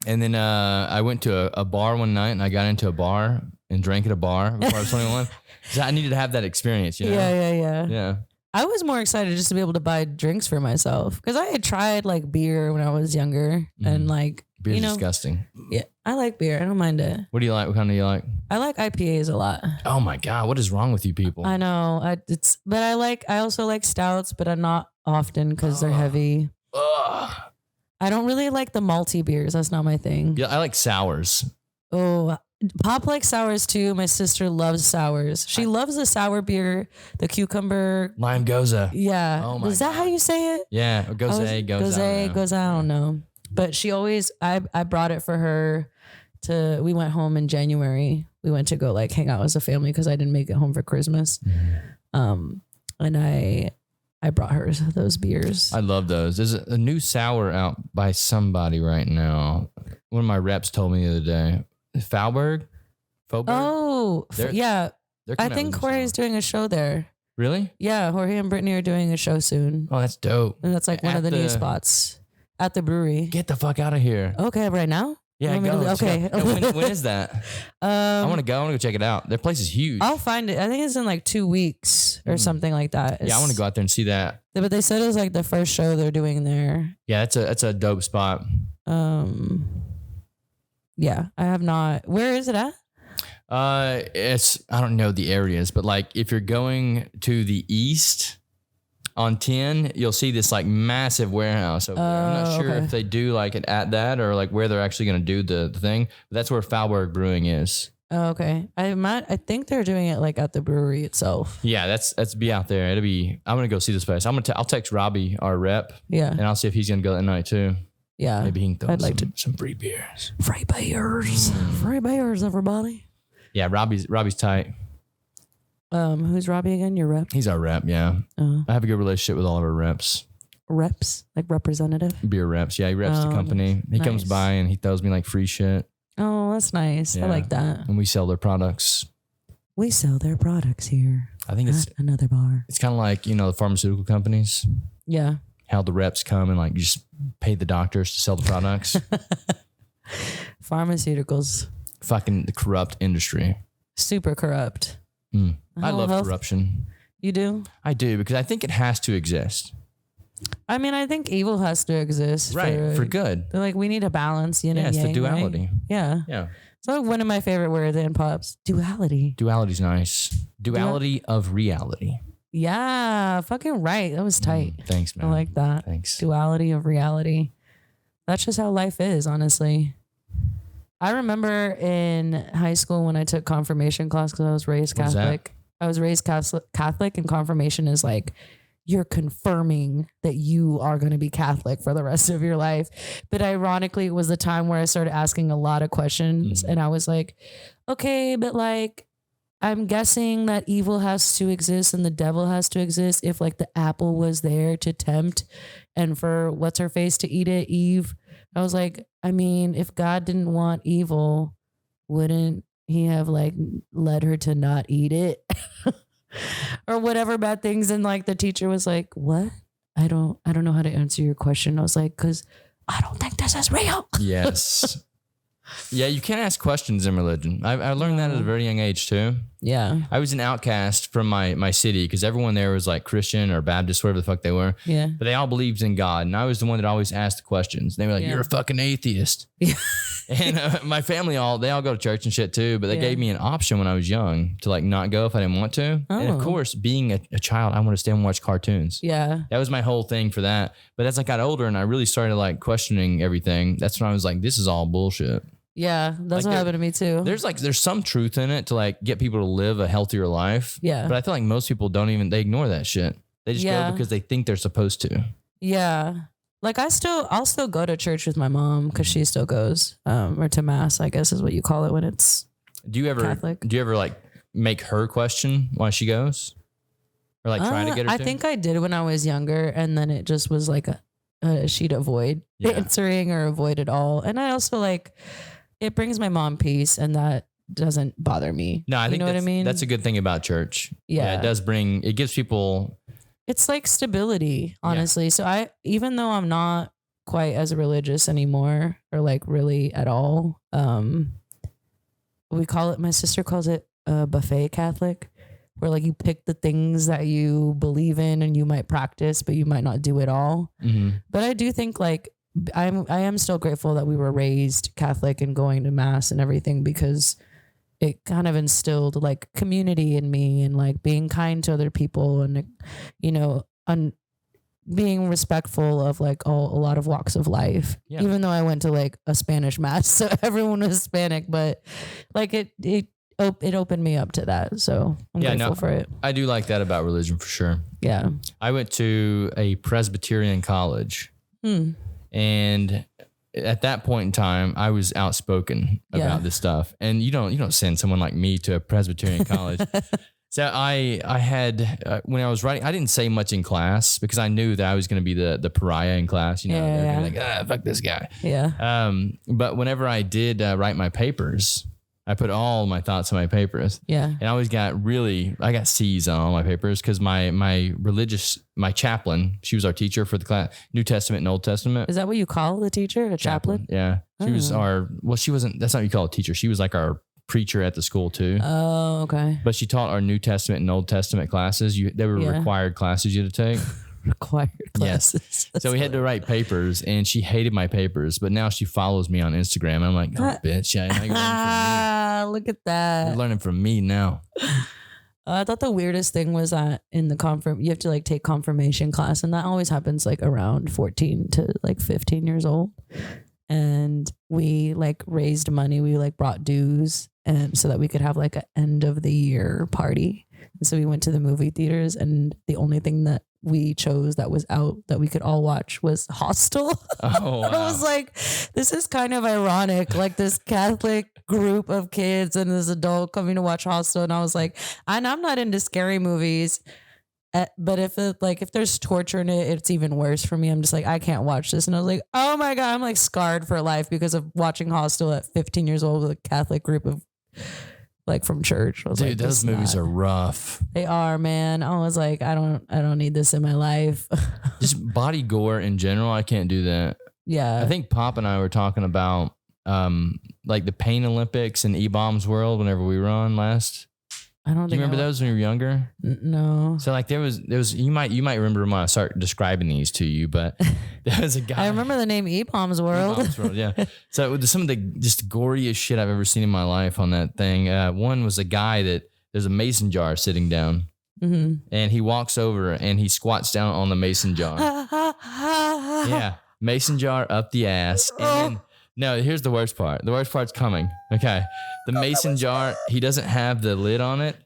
And then I went to a bar one night and I got into a bar and drank at a bar before I was 21. So I needed to have that experience, you know? Yeah. I was more excited just to be able to buy drinks for myself because I had tried like beer when I was younger and like, Beer's disgusting. Yeah, I like beer. I don't mind it. What do you like? What kind do you like? I like IPAs a lot. Oh my God. What is wrong with you people? I know. I also like stouts, but I'm not often because they're heavy. Ugh. I don't really like the malty beers. That's not my thing. Yeah, I like sours. Oh, Pop likes sours too. My sister loves sours. She loves the sour beer, the cucumber. Lime goza. Yeah. Oh my Is that God. how you say it? Yeah. Goza. Goza. I don't know. But she always, I brought it for her we went home in January. We went to go like hang out as a family because I didn't make it home for Christmas. And I brought her those beers. I love those. There's a new sour out by somebody right now. One of my reps told me the other day. Fauberg? Oh, yeah. I think Jorge's doing a show there. Really? Yeah, Jorge and Brittany are doing a show soon. Oh, that's dope. And that's like one of the new spots at the brewery. Get the fuck out of here. Okay, right now? Yeah, go. Okay. Go. When is that? I want to go. I want to go check it out. Their place is huge. I'll find it. I think it's in like 2 weeks or something like that. Yeah, I want to go out there and see that. But they said it was like the first show they're doing there. Yeah, that's a dope spot. Yeah, I have not. Where is it at? I don't know the areas, but like if you're going to the east on 10, you'll see this like massive warehouse over there. I'm not sure if they do like it at that or like where they're actually going to do the thing. But that's where Fauberg Brewing is. Oh, okay. I think they're doing it like at the brewery itself. Yeah, that's be out there. I'm gonna go see this place. I'll text Robbie, our rep. Yeah. And I'll see if he's gonna go that night too. Yeah. Maybe he can throw some free beers. Free beers. Free beers, everybody. Yeah, Robbie's tight. Who's Robbie again? Your rep? He's our rep, yeah. I have a good relationship with all of our reps. Reps? Like representative? Beer reps. Yeah, he reps the company. He comes by and he throws me like free shit. Oh, that's nice. Yeah. I like that. And we sell their products. We sell their products here. I think it's another bar. It's kind of like, the pharmaceutical companies. Yeah. How the reps come and like just pay the doctors to sell the products. Pharmaceuticals. Fucking the corrupt industry. Super corrupt. I love corruption. You do? I do, because I think it has to exist. I mean, I think evil has to exist. Right, for good. They're like, we need a balance, yin and it's yang, the duality. Right? Yeah. Yeah. So one of my favorite words in pops, duality. Duality's nice. Duality of reality. Yeah, fucking right. That was tight. Thanks, man. I like that. Thanks. Duality of reality. That's just how life is, honestly. I remember in high school when I took confirmation class because I was raised Catholic. I was raised Catholic, and confirmation is like, you're confirming that you are going to be Catholic for the rest of your life. But ironically, it was the time where I started asking a lot of questions. And I was like, okay, but like, I'm guessing that evil has to exist and the devil has to exist if like the apple was there to tempt and for what's her face to eat it, Eve. I was like, I mean, if God didn't want evil, wouldn't he have like led her to not eat it or whatever bad things? And like the teacher was like, what? I don't know how to answer your question. I was like, cause I don't think this is real. Yes. Yeah, you can't ask questions in religion. I learned that at a very young age too. Yeah. I was an outcast from my city because everyone there was like Christian or Baptist, whatever the fuck they were. Yeah. But they all believed in God. And I was the one that always asked the questions. They were like, you're a fucking atheist. Yeah. And my family, they all go to church and shit too. But they gave me an option when I was young to like not go if I didn't want to. Oh. And of course, being a child, I want to stay and watch cartoons. Yeah. That was my whole thing for that. But as I got older and I really started like questioning everything, that's when I was like, this is all bullshit. Yeah, that's what happened to me too. There's some truth in it to like get people to live a healthier life. Yeah. But I feel like most people they ignore that shit. They just go because they think they're supposed to. Yeah. Like I'll still go to church with my mom because she still goes, or to mass, I guess is what you call it when it's Catholic. Do you ever like make her question why she goes? Or like try to get her I think I did when I was younger, and then it just was like she'd avoid answering or avoid it all. And I also like, it brings my mom peace, and that doesn't bother me. No, I think what I mean? That's a good thing about church. Yeah. It gives people. It's like stability, honestly. So even though I'm not quite as religious anymore, or like really at all, my sister calls it a buffet Catholic, where like you pick the things that you believe in and you might practice, but you might not do it all. Mm-hmm. But I do think like I am still grateful that we were raised Catholic and going to mass and everything, because it kind of instilled like community in me and like being kind to other people and, you know, being respectful of like a lot of walks of life. Yeah. Even though I went to like a Spanish mass, so everyone was Hispanic, but like it opened me up to that. So I'm grateful for it. I do like that about religion for sure. Yeah. I went to a Presbyterian college. And at that point in time, I was outspoken about this stuff. And you don't send someone like me to a Presbyterian college. So I had, when I was writing, I didn't say much in class because I knew that I was going to be the pariah in class. You know, they're like, fuck this guy. Yeah. But whenever I did write my papers, I put all my thoughts in my papers. Yeah. And I always I got C's on all my papers because my chaplain, she was our teacher for the class, New Testament and Old Testament. Is that what you call the teacher? A chaplain? Yeah. She was she wasn't, that's not what you call a teacher. She was like our preacher at the school too. Oh, okay. But she taught our New Testament and Old Testament classes. They were required classes you had to take. Required classes. Yes. So we had to write papers, and she hated my papers, but now she follows me on Instagram. And I'm like, oh, bitch, you're learning from me. Look at that. You're learning from me now. I thought the weirdest thing was that in the you have to like take confirmation class, and that always happens like around 14 to like 15 years old. And we like raised money. We like brought dues, and so that we could have like an end of the year party. And so we went to the movie theaters, and the only thing that we chose that was out that we could all watch was Hostel. Oh, wow. I was like, this is kind of ironic. Like this Catholic group of kids and this adult coming to watch Hostel. And I was like, and I'm not into scary movies, but if there's torture in it, it's even worse for me. I'm just like, I can't watch this. And I was like, oh my God, I'm like scarred for life because of watching Hostel at 15 years old with a Catholic group of like from church. I was Dude, those movies are rough. They are, man. I was like, I don't need this in my life. Just body gore in general, I can't do that. Yeah. I think Pop and I were talking about like the Pain Olympics and E-Bombs World whenever we were on last. I don't. Do you remember those when you were younger? No. So like there was you might remember when I start describing these to you, but there was a guy. I remember the name E-Bombs World. E-Bombs World, yeah. So some of the just goriest shit I've ever seen in my life on that thing. One was a guy that there's a mason jar sitting down, and he walks over and he squats down on the mason jar. Yeah, mason jar up the ass, and then. No, here's the worst part. The worst part's coming. Okay. The mason jar, he doesn't have the lid on it.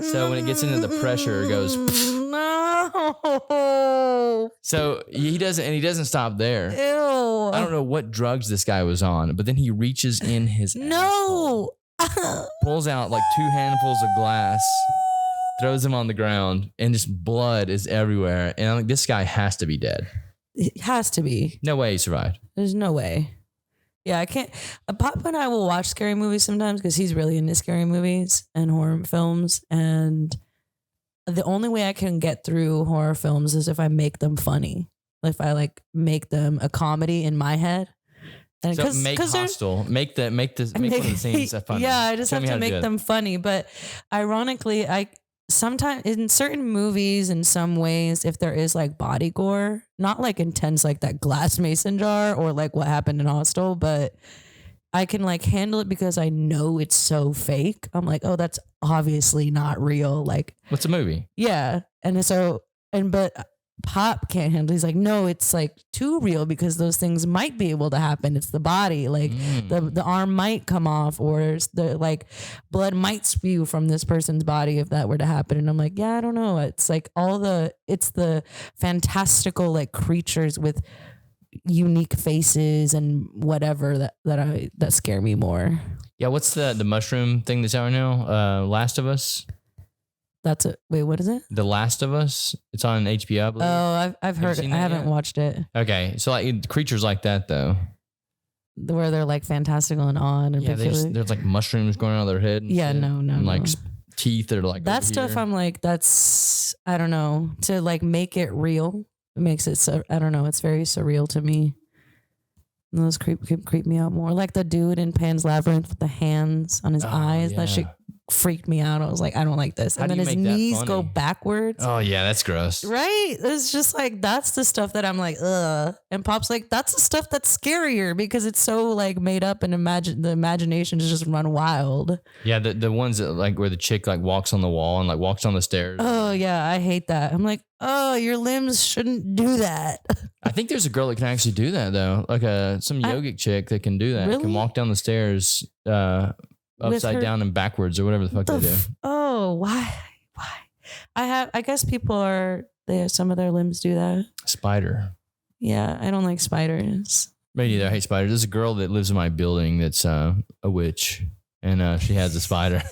So when it gets into the pressure, it goes. No. So he doesn't stop there. Ew. I don't know what drugs this guy was on, but then he reaches in his asshole, pulls out like 2 handfuls of glass, throws them on the ground, and just blood is everywhere. And I'm like, this guy has to be dead. It has to be. No way he survived. There's no way. Yeah, I can't. Pop and I will watch scary movies sometimes because he's really into scary movies and horror films. And the only way I can get through horror films is if I make them funny. If I like make them a comedy in my head. And so make Hostel. Make one of the scenes funny. Yeah, I just have to make them funny. But ironically, sometimes in certain movies, in some ways, if there is like body gore, not like intense like that glass mason jar or like what happened in Hostel, but I can like handle it because I know it's so fake. I'm like, oh, that's obviously not real. Like, what's a movie? Yeah. But Pop can't handle. He's like, no, it's like too real because those things might be able to happen. It's the body, like the arm might come off, or the like blood might spew from this person's body if that were to happen. And I'm like, yeah, I don't know. It's like it's the fantastical like creatures with unique faces and whatever that scare me more. Yeah, what's the mushroom thing that's out right now? Last of Us. That's it. Wait, what is it? The Last of Us. It's on HBO, I believe. Oh, I've heard it. I haven't watched it. Okay, so like creatures like that though, where they're like fantastical and on and there's like mushrooms going out of their head. And yeah, shit. no, and like teeth that are like that stuff. here. I'm like, that's I don't know, to like make it real. It makes it so I don't know. It's very surreal to me. And those creep me out more. Like the dude in Pan's Labyrinth with the hands on his eyes. Yeah. That shit freaked me out. I was like, I don't like this. And then his knees go backwards. Oh yeah, that's gross. Right? It's just like that's the stuff that I'm like, ugh. And Pop's like, that's the stuff that's scarier because it's so like made up and the imagination is just run wild. Yeah, the ones that like where the chick like walks on the wall and like walks on the stairs. Oh yeah, I hate that. I'm like, oh, your limbs shouldn't do that. I think there's a girl that can actually do that though, like some yogic chick that can do that. Really? Can walk down the stairs upside down and backwards or whatever the fuck they do. Oh, why? I guess people some of their limbs do that. Spider. Yeah, I don't like spiders. Me neither. I hate spiders. There's a girl that lives in my building that's a witch, and she has a spider.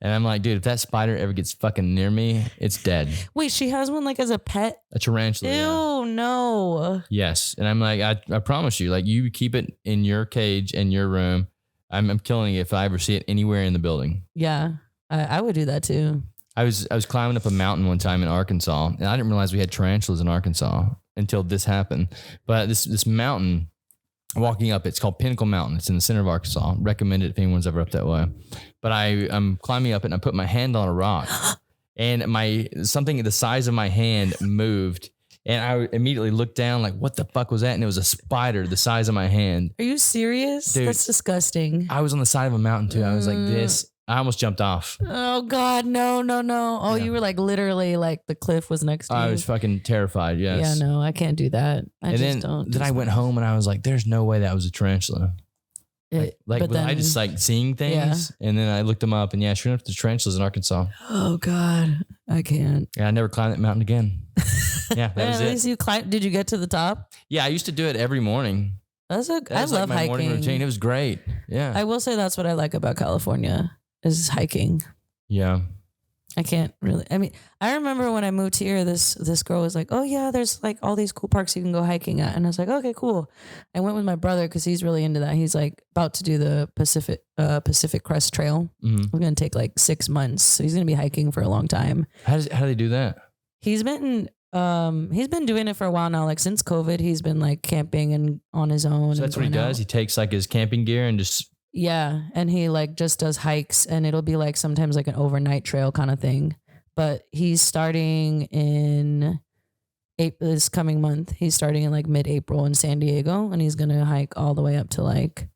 And I'm like, dude, if that spider ever gets fucking near me, it's dead. Wait, she has one like as a pet? A tarantula. Ew, no. Yes. And I'm like, I promise you, like you keep it in your cage in your room. I'm killing it if I ever see it anywhere in the building. Yeah, I would do that too. I was climbing up a mountain one time in Arkansas, and I didn't realize we had tarantulas in Arkansas until this happened. But this mountain, walking up, it's called Pinnacle Mountain. It's in the center of Arkansas. Recommend it if anyone's ever up that way. But I'm climbing up it, and I put my hand on a rock, and something the size of my hand moved. And I immediately looked down like, what the fuck was that? And it was a spider the size of my hand. Are you serious? Dude, that's disgusting. I was on the side of a mountain too. I was like this. I almost jumped off. Oh God, no. Oh, yeah. You were like literally like the cliff was next to you. I was fucking terrified. Yes. Yeah, no, I can't do that. Then I went home and I was like, there's no way that was a tarantula. I just like seeing things, and then I looked them up, and yeah, sure enough, there's tarantulas in Arkansas. Oh God, I can't. Yeah, I never climbed that mountain again. Yeah, that was at least you climbed. Did you get to the top? Yeah, I used to do it every morning. I love my hiking. Morning routine. It was great. Yeah, I will say that's what I like about California is hiking. Yeah. I can't really. I mean, I remember when I moved here, this girl was like, "Oh yeah, there's like all these cool parks you can go hiking at," and I was like, "Okay, cool." I went with my brother because he's really into that. He's like about to do the Pacific Crest Trail. Mm-hmm. It's gonna take like 6 months, so he's gonna be hiking for a long time. How do they do that? He's been doing it for a while now. Like since COVID, he's been like camping and on his own. So that's what he does. He takes like his camping gear and just. Yeah, and he like just does hikes, and it'll be like sometimes like an overnight trail kind of thing. But he's starting in this coming month. He's starting in like mid-April in San Diego, and he's gonna hike all the way up to like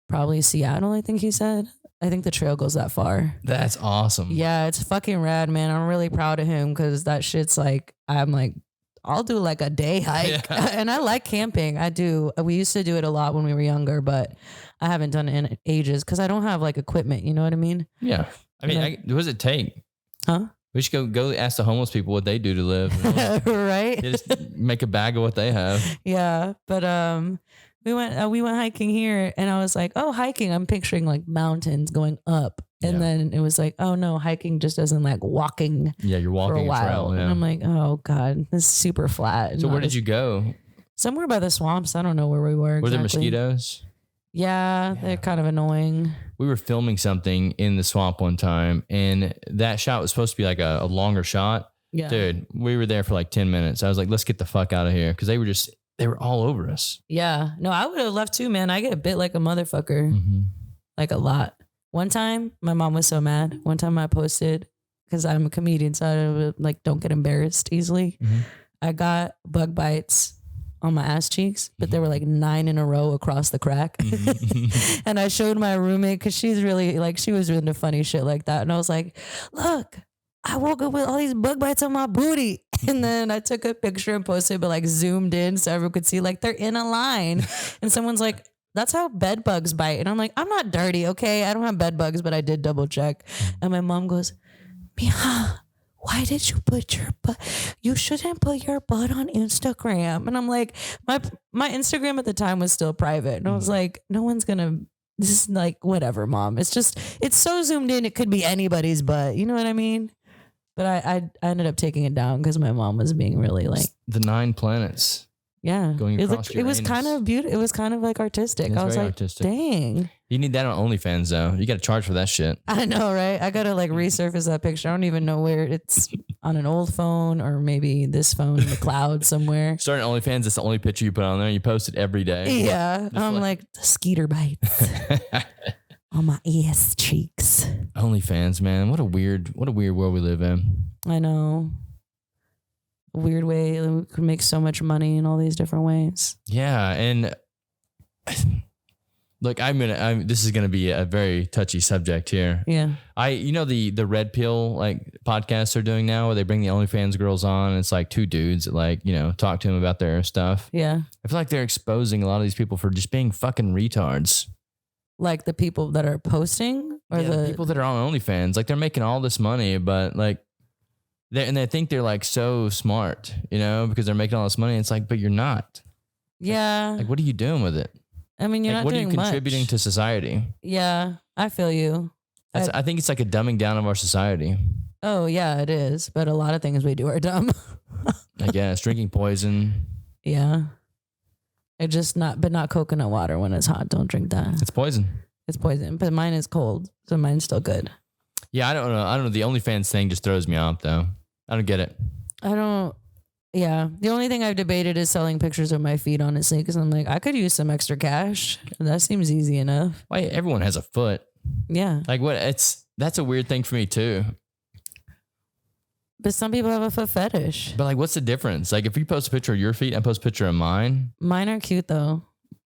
probably Seattle. I think he said. I think the trail goes that far. That's awesome. Yeah, it's fucking rad, man. I'm really proud of him because that shit's like I'm like. I'll do like a day hike and I like camping. I do. We used to do it a lot when we were younger, but I haven't done it in ages because I don't have like equipment. You know what I mean? Yeah. I mean, what does it take? Huh? We should go ask the homeless people what they do to live. Right? Just make a bag of what they have. Yeah. But we went hiking here and I was like, oh, hiking. I'm picturing like mountains going up. And then it was like, oh no, hiking just doesn't like walking. Yeah, you're walking for a while. trail. Yeah. And I'm like, oh God, this is super flat. So where did you go? Somewhere by the swamps. I don't know where we were exactly. Were there mosquitoes? Yeah, they're kind of annoying. We were filming something in the swamp one time, and that shot was supposed to be like a longer shot. Yeah. Dude, we were there for like 10 minutes. I was like, let's get the fuck out of here. Because they were all over us. Yeah. No, I would have left too, man. I get bit like a motherfucker. Mm-hmm. Like a lot. One time, my mom was so mad. One time I posted, because I'm a comedian, so I like don't get embarrassed easily. Mm-hmm. I got bug bites on my ass cheeks, but there were like 9 in a row across the crack. Mm-hmm. And I showed my roommate because she's really like, she was into funny shit like that. And I was like, look, I woke up with all these bug bites on my booty. And then I took a picture and posted, but like zoomed in so everyone could see like they're in a line. And someone's like, that's how bed bugs bite. And I'm like, I'm not dirty, okay? I don't have bed bugs, but I did double check. And my mom goes, Mia, why did you put your butt? You shouldn't put your butt on Instagram. And I'm like, my Instagram at the time was still private. And I was like, no one's gonna, this is like, whatever, mom. It's so zoomed in, it could be anybody's butt. You know what I mean? But I ended up taking it down because my mom was being really like the 9 planets. Yeah, Going across it was kind of beautiful. It was kind of like artistic. I was like, artistic. dang. You need that on OnlyFans though. You got to charge for that shit. I know, right? I got to like resurface that picture. I don't even know where it's on an old phone or maybe this phone in the cloud somewhere. Starting OnlyFans, it's the only picture you put on there. You post it every day. Yeah. I'm like the skeeter bites on my ass cheeks. OnlyFans, man. What a weird world we live in. I know. Weird way we could make so much money in all these different ways. Yeah, and look, this is gonna be a very touchy subject here. Yeah, the Red Pill like podcasts they're doing now, where they bring the OnlyFans girls on, and it's like 2 dudes that like talk to them about their stuff. Yeah, I feel like they're exposing a lot of these people for just being fucking retards. Like the people that are posting, or the people that are on OnlyFans, like they're making all this money, but like. They think they're like so smart, because they're making all this money. It's like, but you're not. Yeah. Like, what are you doing with it? I mean, you're not doing much. What are you contributing to society? Yeah, I feel you. I think it's like a dumbing down of our society. Oh, yeah, it is. But a lot of things we do are dumb. I guess drinking poison. Yeah. But not coconut water when it's hot. Don't drink that. It's poison. It's poison. But mine is cold, so mine's still good. Yeah, I don't know. The OnlyFans thing just throws me off, though. I don't get it. Yeah. The only thing I've debated is selling pictures of my feet, honestly, because I'm like, I could use some extra cash. That seems easy enough. Why everyone has a foot. Yeah. Like that's a weird thing for me too. But some people have a foot fetish. But like, what's the difference? Like if you post a picture of your feet, I post a picture of mine. Mine are cute though.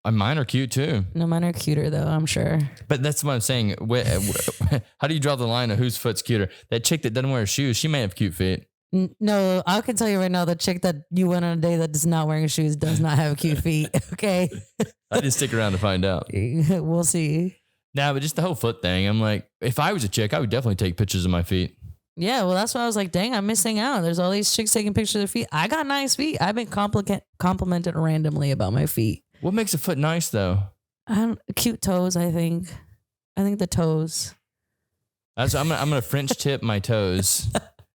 Mine are cute too. No, mine are cuter though, I'm sure. But that's what I'm saying. How do you draw the line of whose foot's cuter? That chick that doesn't wear shoes, she may have cute feet. No, I can tell you right now, the chick that you went on a date that is not wearing shoes does not have cute feet. Okay. I just stick around to find out. We'll see. Nah, but just the whole foot thing. I'm like, if I was a chick, I would definitely take pictures of my feet. Yeah, well, that's why I was like, dang, I'm missing out. There's all these chicks taking pictures of their feet. I got nice feet. I've been complimented randomly about my feet. What makes a foot nice though? Cute toes, I think. I think the toes. I'm gonna French tip my toes.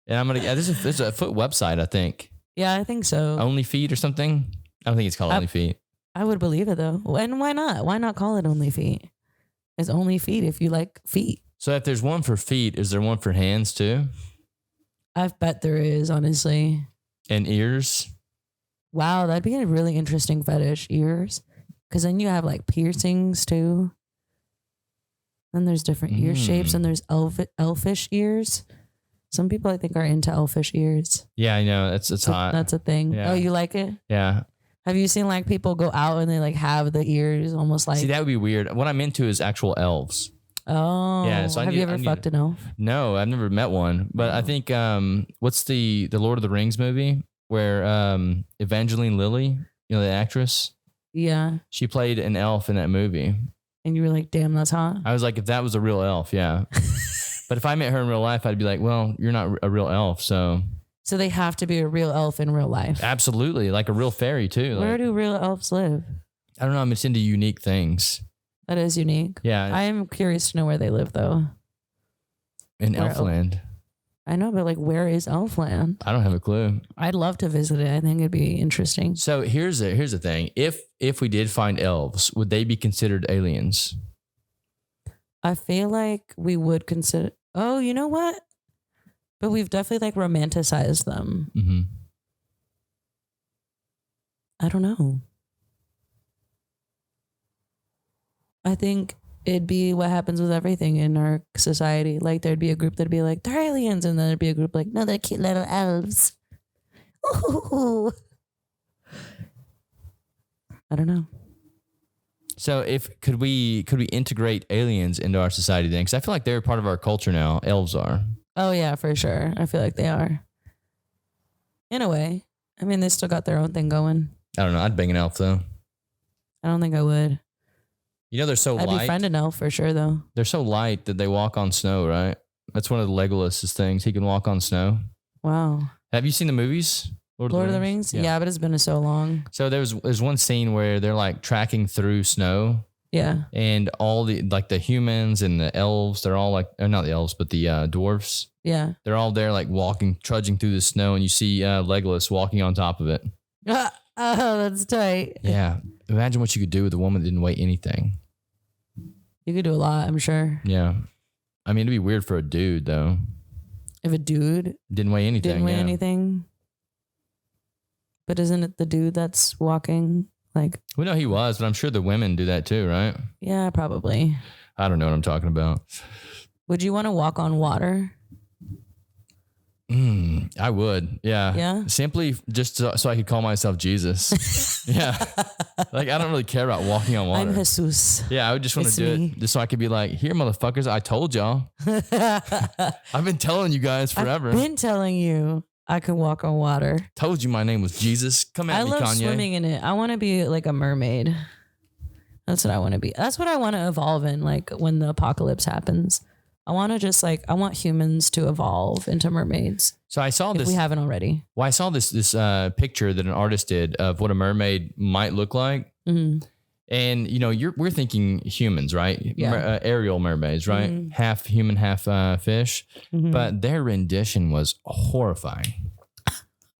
And I'm gonna. There's a foot website, I think. Yeah, I think so. Only Feet or something. I don't think it's called Only Feet. I would believe it though. And why not? Why not call it Only Feet? It's Only Feet if you like feet. So if there's one for feet, is there one for hands too? I bet there is, honestly. And ears. Wow, that'd be a really interesting fetish. Ears, because then you have like piercings too. Then there's different ear shapes, and there's elfish ears. Some people I think are into elfish ears. Yeah, I know. It's hot. That's a thing. Yeah. Oh, you like it? Yeah. Have you seen like people go out and they like have the ears almost like? See, that would be weird. What I'm into is actual elves. Oh. Yeah. So have you ever fucked an elf? No, I've never met one. But I think what's the Lord of the Rings movie where Evangeline Lilly, the actress? Yeah. She played an elf in that movie. And you were like, damn, that's hot. I was like, if that was a real elf, yeah. But if I met her in real life, I'd be like, well, you're not a real elf, so. So they have to be a real elf in real life. Absolutely. Like a real fairy, too. Where do real elves live? I don't know. I'm just into unique things. That is unique. Yeah. I am curious to know where they live, though. In Elfland. I know, but like, where is Elfland? I don't have a clue. I'd love to visit it. I think it'd be interesting. So here's the thing. If we did find elves, would they be considered aliens? I feel like we would consider. Oh, you know what? But we've definitely like romanticized them. Mm-hmm. I don't know. I think it'd be what happens with everything in our society. Like there'd be a group that'd be like, they're aliens. And then there'd be a group like, no, they're cute little elves. Ooh. I don't know. So could we integrate aliens into our society then? Because I feel like they're part of our culture now. Elves are. Oh yeah, for sure. I feel like they are. In a way. I mean, they still got their own thing going. I don't know. I'd bang an elf though. I don't think I would. You know, they're so I'd light. befriend an elf for sure, though. They're so light that they walk on snow, right? That's one of the Legolas's things. He can walk on snow. Wow. Have you seen the movies? Lord of the Rings? Yeah, but it's been so long. So there's one scene where they're like tracking through snow. Yeah. And all the humans and the elves, they're all like, not the elves, but the dwarfs. Yeah. They're all there like trudging through the snow, and you see Legolas walking on top of it. Oh, that's tight. Yeah. Imagine what you could do with a woman that didn't weigh anything. You could do a lot, I'm sure. Yeah. I mean, it'd be weird for a dude, though. If a dude Didn't weigh anything. didn't weigh anything. But isn't it the dude that's walking? Like, We know he was, but I'm sure the women do that too, right? yeah, probably. I don't know what I'm talking about. Would you want to walk on water? I would. Yeah. Yeah? Simply just so I could call myself Jesus. Yeah. Like, I don't really care about walking on water. I'm Jesus. Yeah, I would just want to It's do me. it just so I could be like, here, motherfuckers, I told y'all. I've been telling you guys forever. I've been telling you I could walk on water. Told you my name was Jesus. Come at I me, love Kanye. swimming in it. I want to be like a mermaid. That's what I want to be. That's what I want to evolve in, like when the apocalypse happens. I want to just like, I want humans to evolve into mermaids So I saw if this. we haven't already. Well, I saw this picture that an artist did of what a mermaid might look like. Mm-hmm. And, you know, we're thinking humans, right? Yeah. Aerial mermaids, right? Mhm. Half human, half fish. Mhm. But their rendition was horrifying.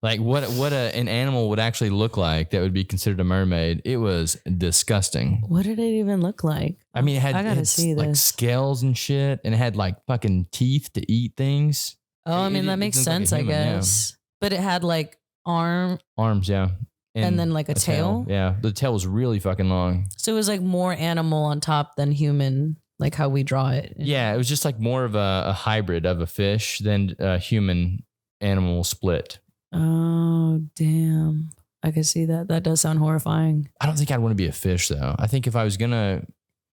Like what an animal would actually look like that would be considered a mermaid. It was disgusting. What did it even look like? I mean, I gotta see like this. scales and shit, and it had like fucking teeth to eat things. Oh, I mean, that makes looked like a sense, I human, yeah. guess. But it had like arms Yeah. and then like a tail. Yeah. The tail was really fucking long. So it was like more animal on top than human, like how we draw it. Yeah. It was just like more of a hybrid of a fish than a human animal split. Oh, damn. I can see that. That does sound horrifying. I don't think I'd want to be a fish though. I think if I was going to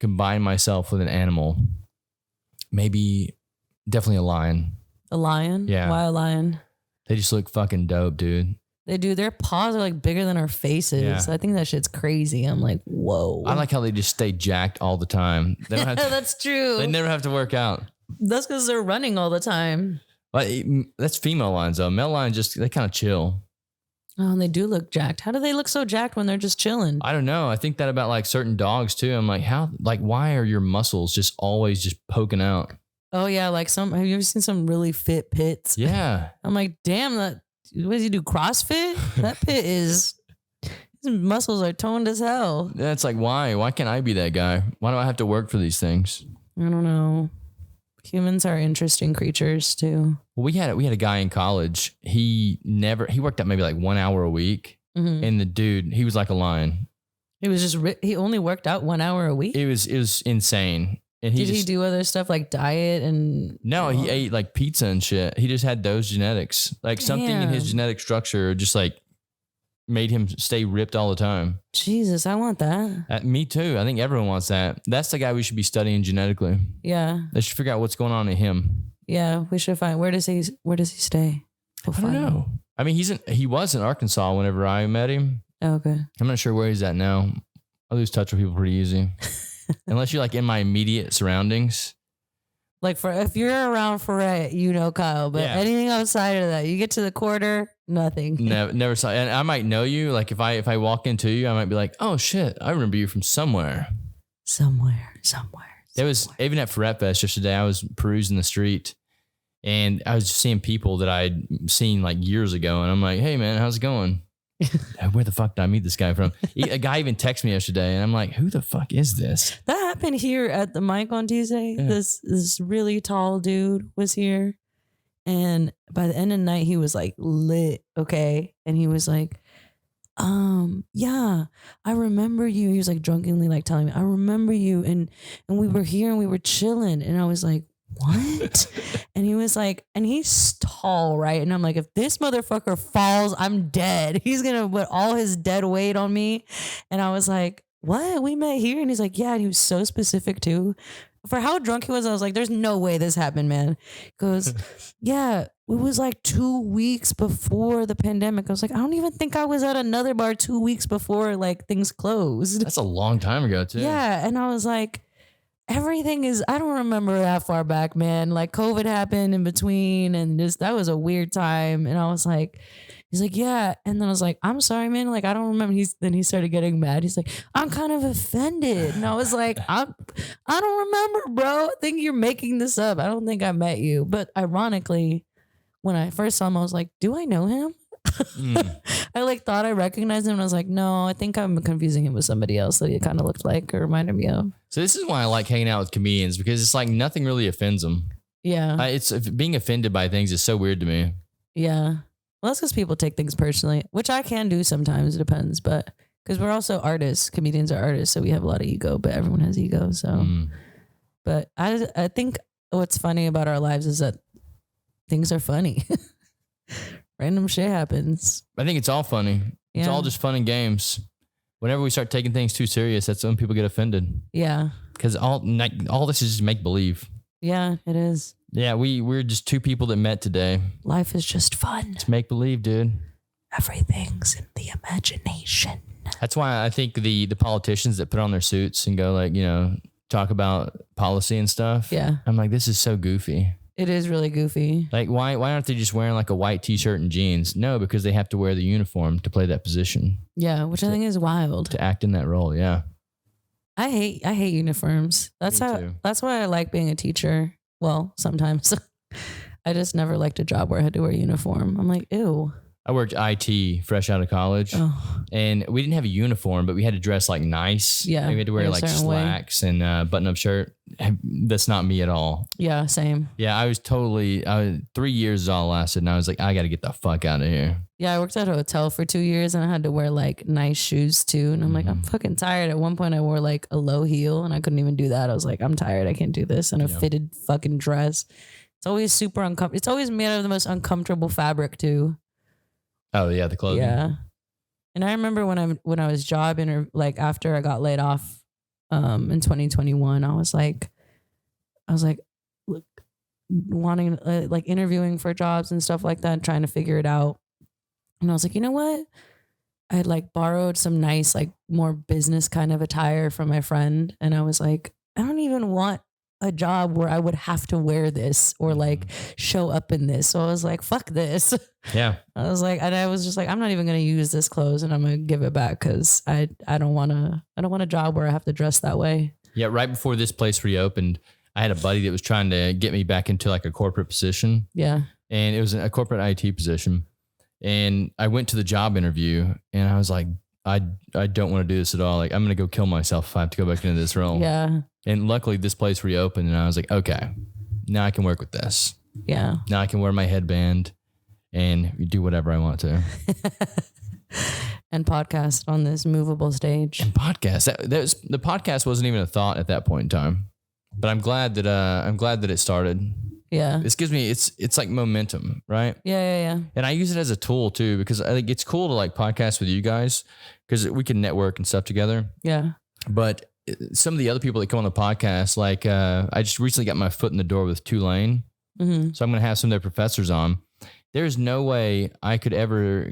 combine myself with an animal, maybe definitely a lion. A lion? Yeah. Why a lion? They just look fucking dope, dude. They do. Their paws are like bigger than our faces. Yeah. I think that shit's crazy. I'm like, whoa. I like how they just stay jacked all the time. They don't have to, That's true. they never have to work out. That's because they're running all the time. But that's female lions though. Male lions just they kind of chill. Oh, and they do look jacked. How do they look so jacked when they're just chilling? I don't know. I think that about like certain dogs too. I'm like, why are your muscles just always just poking out? Oh yeah, like have you ever seen some really fit pits? Yeah. I'm like, damn, what does he do? CrossFit? That pit his muscles are toned as hell. That's like, why? Why can't I be that guy? Why do I have to work for these things? I don't know. Humans are interesting creatures too. Well, we had a guy in college. He worked out maybe like 1 hour a week. Mhm. And the dude, he was like a lion. He was just he only worked out 1 hour a week. It was insane. And Did he do other stuff like diet and? No, he ate like pizza and shit. He just had those genetics. Like something in his Damn. genetic structure just like made him stay ripped all the time. Jesus, I want that. Me too. I think everyone wants that. That's the guy we should be studying genetically. Yeah, They should figure out what's going on in him. yeah. We should find where does he stay? We'll I don't find him. know. I mean, he was in Arkansas whenever I met him. Oh, okay. I'm not sure where he's at now. I lose touch with people pretty easy. Unless you're like in my immediate surroundings. Like if you're around for it, you know Kyle. But Yeah. anything outside of that, you get to the quarter, nothing. Never saw. And I might know you. Like if I walk into you, I might be like, oh shit, I remember you from somewhere. Somewhere. There was even at Ferret Fest yesterday. I was perusing the street, and I was just seeing people that I'd seen like years ago, and I'm like, hey man, how's it going? Where the fuck did I meet this guy from? A guy even texted me yesterday, and I'm like, who the fuck is this? That happened here at the mic on Tuesday. Yeah. This really tall dude was here, and by the end of the night, he was like lit. Okay, and he was like, yeah, I remember you. He was like drunkenly like telling me, I remember you, and we were here and we were chilling, and I was like, what? And he was like, and he's tall, right? And I'm like, if this motherfucker falls, I'm dead. He's gonna put all his dead weight on me. And I was like, what? We met here? And he's like, yeah. And he was so specific too. for how drunk he was, I was like, there's no way this happened, man. He goes, yeah, it was like 2 weeks before the pandemic. I was like, I don't even think I was at another bar 2 weeks before like things closed. That's a long time ago too. Yeah. And I was like, everything is, I don't remember that far back, man. Like COVID happened in between and that was a weird time. And I was like, he's like, yeah. And then I was like, I'm sorry, man. Like, I don't remember. Then he started getting mad. He's like, I'm kind of offended. And I was like, I don't remember, bro. I think you're making this up. I don't think I met you. But ironically, when I first saw him, I was like, do I know him? I like thought I recognized him and I was like, no, I think I'm confusing him with somebody else that he kind of looked like or reminded me of. So this is why I like hanging out with comedians, because it's like nothing really offends them. Yeah. It's being offended by things is so weird to me. Yeah. Well, that's because people take things personally, which I can do sometimes. It depends, but because we're also artists, comedians are artists, so we have a lot of ego, but everyone has ego. So, but I think what's funny about our lives is that things are funny. Random shit happens. I think it's all funny. It's all just fun and games. Whenever we start taking things too serious, that's when people get offended. Yeah. Because all this is just make believe. Yeah, it is. Yeah, we're just two people that met today. Life is just fun. It's make believe, dude. Everything's in the imagination. That's why I think the politicians that put on their suits and go like, talk about policy and stuff. Yeah. I'm like, this is so goofy. It is really goofy. Like, why aren't they just wearing like a white t-shirt and jeans? No, because they have to wear the uniform to play that position. Yeah, which I think is wild. To act in that role, yeah. I hate uniforms. That's why I like being a teacher. Well, sometimes. I just never liked a job where I had to wear a uniform. I'm like, ew. I worked IT fresh out of college, and we didn't have a uniform, but we had to dress like nice. Yeah, we had to wear like slacks and button-up shirt. That's not me at all. Yeah, same. Yeah, I was 3 years is all it lasted, and I was like, I got to get the fuck out of here. Yeah, I worked at a hotel for 2 years, and I had to wear like nice shoes too. And I'm like, I'm fucking tired. At one point, I wore like a low heel, and I couldn't even do that. I was like, I'm tired. I can't do this. And a fitted fucking dress. It's always super uncomfortable. It's always made out of the most uncomfortable fabric too. Oh yeah, the clothing. Yeah, and I remember when I was jobbing like after I got laid off, in 2021, I was like, look, wanting like interviewing for jobs and stuff like that, trying to figure it out. And I was like, you know what? I had like borrowed some nice like more business kind of attire from my friend, and I was like, I don't even want a job where I would have to wear this or like show up in this. So I was like, fuck this. Yeah. I was just like, I'm not even going to use this clothes and I'm going to give it back. Cause I don't want a job where I have to dress that way. Yeah. Right before this place reopened, I had a buddy that was trying to get me back into like a corporate position. Yeah. And it was a corporate IT position. And I went to the job interview and I was like, I don't want to do this at all. Like, I'm going to go kill myself if I have to go back into this role. Yeah. And luckily this place reopened and I was like, okay, now I can work with this. Yeah. Now I can wear my headband and do whatever I want to. And podcast on this movable stage. And podcast. The podcast wasn't even a thought at that point in time. But I'm glad that it started. Yeah. This gives me it's like momentum, right? Yeah. And I use it as a tool too, because I think it's cool to like podcast with you guys because we can network and stuff together. Yeah. But some of the other people that come on the podcast, like I just recently got my foot in the door with Tulane. Mm-hmm. So I'm going to have some of their professors on. There's no way I could ever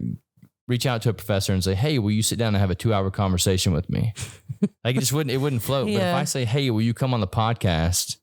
reach out to a professor and say, hey, will you sit down and have a 2-hour conversation with me? Like it wouldn't float. Yeah. But if I say, hey, will you come on the podcast?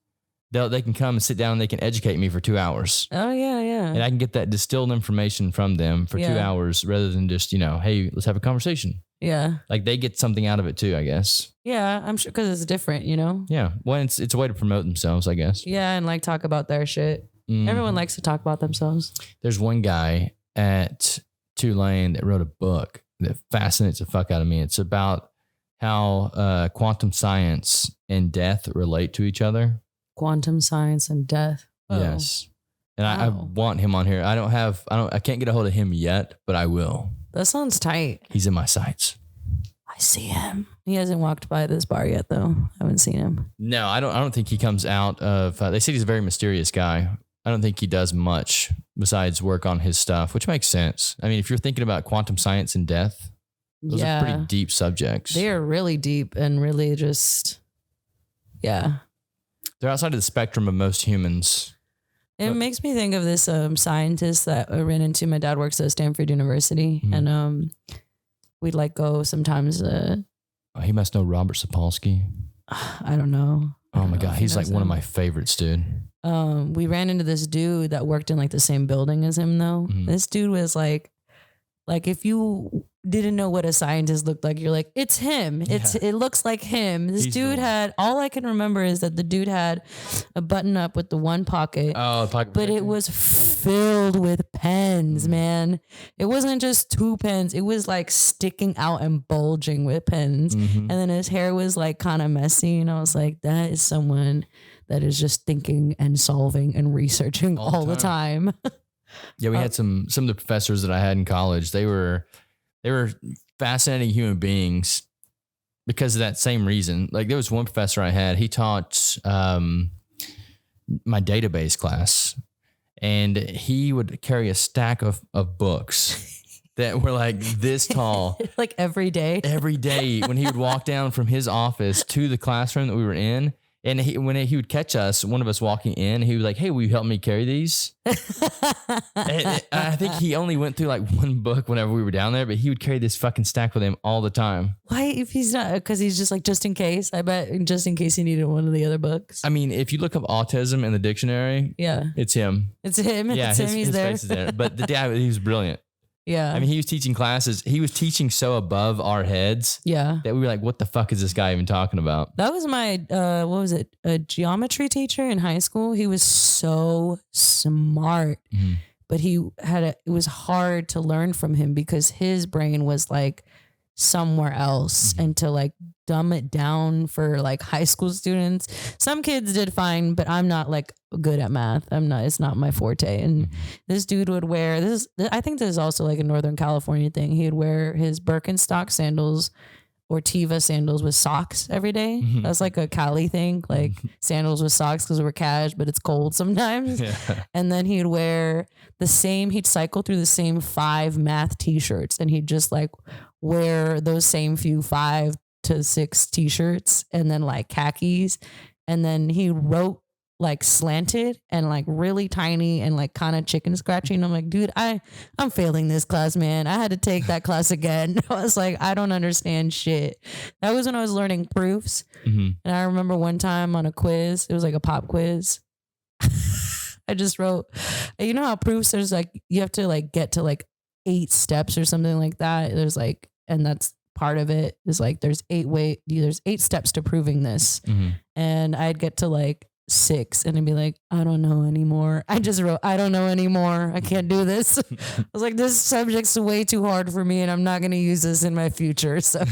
They can come and sit down and they can educate me for 2 hours. Oh, yeah. And I can get that distilled information from them for 2 hours rather than just, hey, let's have a conversation. Yeah. Like they get something out of it too, I guess. Yeah, I'm sure because it's different, Yeah. Well, it's a way to promote themselves, I guess. Yeah, and like talk about their shit. Everyone likes to talk about themselves. There's one guy at Tulane that wrote a book that fascinates the fuck out of me. It's about how quantum science and death relate to each other. Quantum science and death. Oh. Yes. And I want him on here. I can't get a hold of him yet, but I will. That sounds tight. He's in my sights. I see him. He hasn't walked by this bar yet though. I haven't seen him. No, I don't think he comes out of, they say he's a very mysterious guy. I don't think he does much besides work on his stuff, which makes sense. I mean, if you're thinking about quantum science and death, those are pretty deep subjects. They are really deep and really just, yeah. They're outside of the spectrum of most humans. It makes me think of this scientist that I ran into. My dad works at Stanford University, and we'd like go sometimes. He must know Robert Sapolsky. I don't know. Oh my God, he's like one of my favorites, dude. We ran into this dude that worked in like the same building as him though. This dude was like if you didn't know what a scientist looked like, you're like, it's him. It looks like him. This dude had, all I can remember is that the dude had a button up with the one pocket. Oh, pocket but it was filled with pens, man. It wasn't just 2 pens. It was like sticking out and bulging with pens. And then his hair was like kind of messy. And I was like, that is someone that is just thinking and solving and researching all the time. Yeah, we had some of the professors that I had in college. They were fascinating human beings because of that same reason. Like there was one professor I had. He taught my database class, and he would carry a stack of books that were like this tall. Like every day. Every day when he would walk down from his office to the classroom that we were in. And when he would catch us, one of us walking in, he was like, "Hey, will you help me carry these?" And I think he only went through like one book whenever we were down there, but he would carry this fucking stack with him all the time. Why, if he's not, because he's just like, just in case. I bet just in case he needed one of the other books. I mean, if you look up autism in the dictionary, it's him. It's him. Yeah, it's him. He's his there. face is there. But the guy, he was brilliant. Yeah. I mean, he was teaching classes. He was teaching so above our heads. Yeah. That we were like, what the fuck is this guy even talking about? That was my, what was it? A geometry teacher in high school. He was so smart, but it was hard to learn from him because his brain was like somewhere else, and to like dumb it down for like high school students. Some kids did fine, but I'm not like good at math. It's not my forte. And this dude would wear I think this is also like a Northern California thing. He would wear his Birkenstock sandals or Teva sandals with socks every day. That's like a Cali thing, like sandals with socks because we're cash, but it's cold sometimes. Yeah. And then he'd cycle through the same 5 math t-shirts, and he'd just like wear those same few 5 to 6 t-shirts, and then like khakis. And then he wrote like slanted and like really tiny and like kind of chicken scratching. I'm like, dude, I'm failing this class, man. I had to take that class again. I was like, I don't understand shit. That was when I was learning proofs. And I remember one time on a quiz, it was like a pop quiz. I just wrote, you know how proofs, there's like, you have to like get to like 8 steps or something like that. There's like, and that's part of it is like, there's 8 steps to proving this. And I'd get to like 6 and I'd be like, I don't know anymore. I just wrote, I don't know anymore. I can't do this. I was like, this subject's way too hard for me and I'm not going to use this in my future. So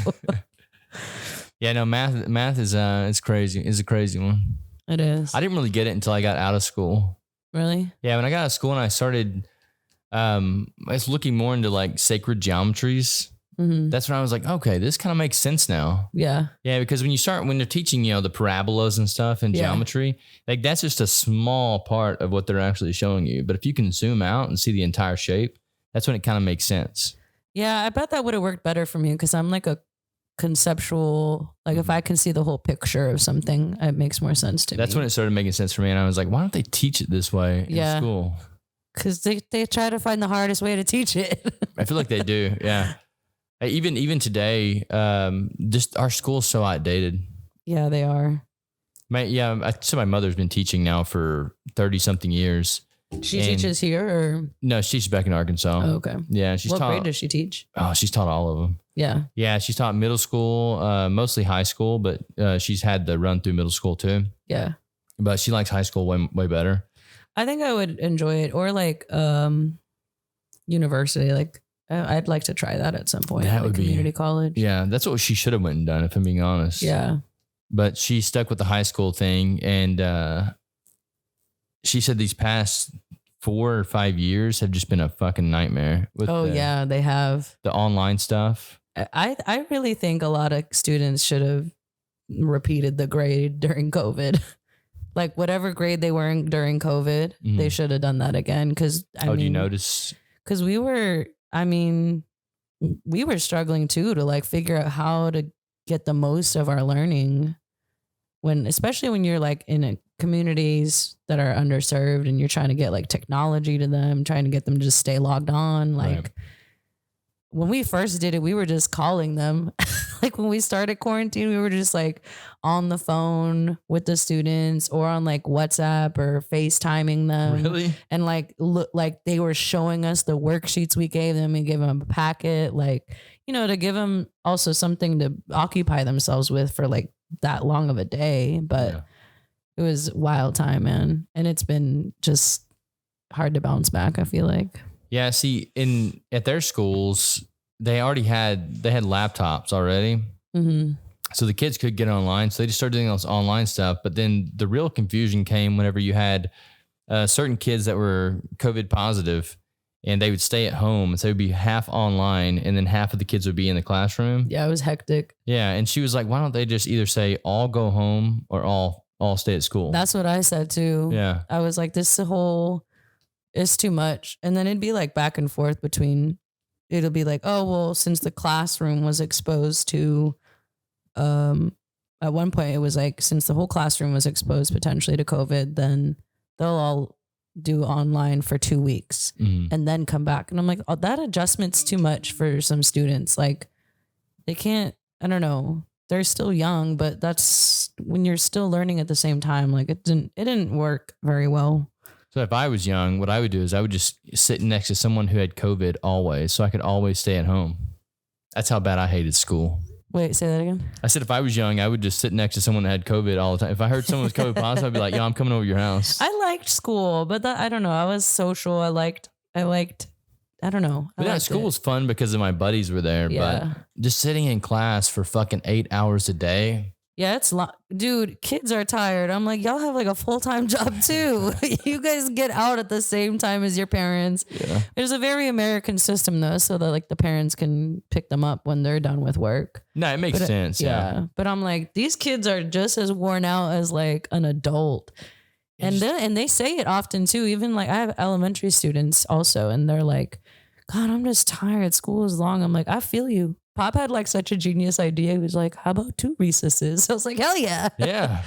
yeah, no, math is it's crazy. It's a crazy one. It is. I didn't really get it until I got out of school. Really? Yeah, when I got out of school and I started I was looking more into like sacred geometries. That's when I was like, okay, this kind of makes sense now. Yeah. Yeah, because when they're teaching, the parabolas and stuff in geometry, like that's just a small part of what they're actually showing you. But if you can zoom out and see the entire shape, that's when it kind of makes sense. Yeah, I bet that would have worked better for me because I'm like a conceptual, like if I can see the whole picture of something, it makes more sense to me. That's when it started making sense for me. And I was like, why don't they teach it this way in school? Because they try to find the hardest way to teach it. I feel like they do. Yeah. Even today, just our school's so outdated. Yeah, they are. My mother's been teaching now for 30 something years. She teaches here or? No, she teaches back in Arkansas. Oh, okay. Yeah. What grade does she teach? Oh, she's taught all of them. Yeah. Yeah. She's taught middle school, mostly high school, but she's had the run through middle school too. Yeah. But she likes high school way better. I think I would enjoy it, or like university. Like I'd like to try that at some point. That would community college. Yeah, that's what she should have went and done, if I'm being honest. Yeah. But she stuck with the high school thing, and she said these past 4 or 5 years have just been a fucking nightmare. With yeah, they have the online stuff. I really think a lot of students should have repeated the grade during COVID. Like whatever grade they were in during COVID, they should have done that again. Because do you notice? Because we were struggling too to like figure out how to get the most of our learning especially when you're like in a communities that are underserved and you're trying to get like technology to them, trying to get them to just stay logged on. Like Right. when we first did it, we were just calling them. Like when we started quarantine, we were just like on the phone with the students or on like WhatsApp or FaceTiming them. Really? And like look, like they were showing us the worksheets we gave them and gave them a packet, like, you know, to give them also something to occupy themselves with for like that long of a day. But Yeah. it was wild time, man. And it's been just hard to bounce back, I feel like. Yeah, see, at their schools, they had laptops already. Mm-hmm. So the kids could get online. So they just started doing all this online stuff. But then the real confusion came whenever you had certain kids that were COVID positive and they would stay at home. So it would be half online and then half of the kids would be in the classroom. Yeah, it was hectic. Yeah. And she was like, why don't they just either say all go home or all stay at school? That's what I said too. Yeah. I was like, it's too much. And then it'd be like back and forth between, it'll be like, oh, well, since the classroom was exposed to, at one point it was like, since the whole classroom was exposed potentially to COVID, then they'll all do online for 2 weeks and then come back. And I'm like, oh, that adjustment's too much for some students. Like they can't, I don't know. They're still young, but that's when you're still learning at the same time. Like it didn't work very well. So if I was young, what I would do is I would just sit next to someone who had COVID always, so I could always stay at home. That's how bad I hated school. Wait, say that again. I said if I was young, I would just sit next to someone that had COVID all the time. If I heard someone was COVID positive, I'd be like, yo, I'm coming over to your house. I liked school, but I don't know. I was social. I liked, I don't know. But yeah, school was fun because of my buddies were there. Yeah. But just sitting in class for fucking 8 hours a day. Yeah, it's dude, kids are tired. I'm like, y'all have like a full-time job too. You guys get out at the same time as your parents. Yeah. There's a very American system though, so that like the parents can pick them up when they're done with work. No, it makes sense. Yeah. But I'm like, these kids are just as worn out as like an adult. And they say it often too. Even like I have elementary students also, and they're like, God, I'm just tired. School is long. I'm like, I feel you. Pop had like such a genius idea. He was like, how about 2 recesses? I was like, hell yeah. Yeah.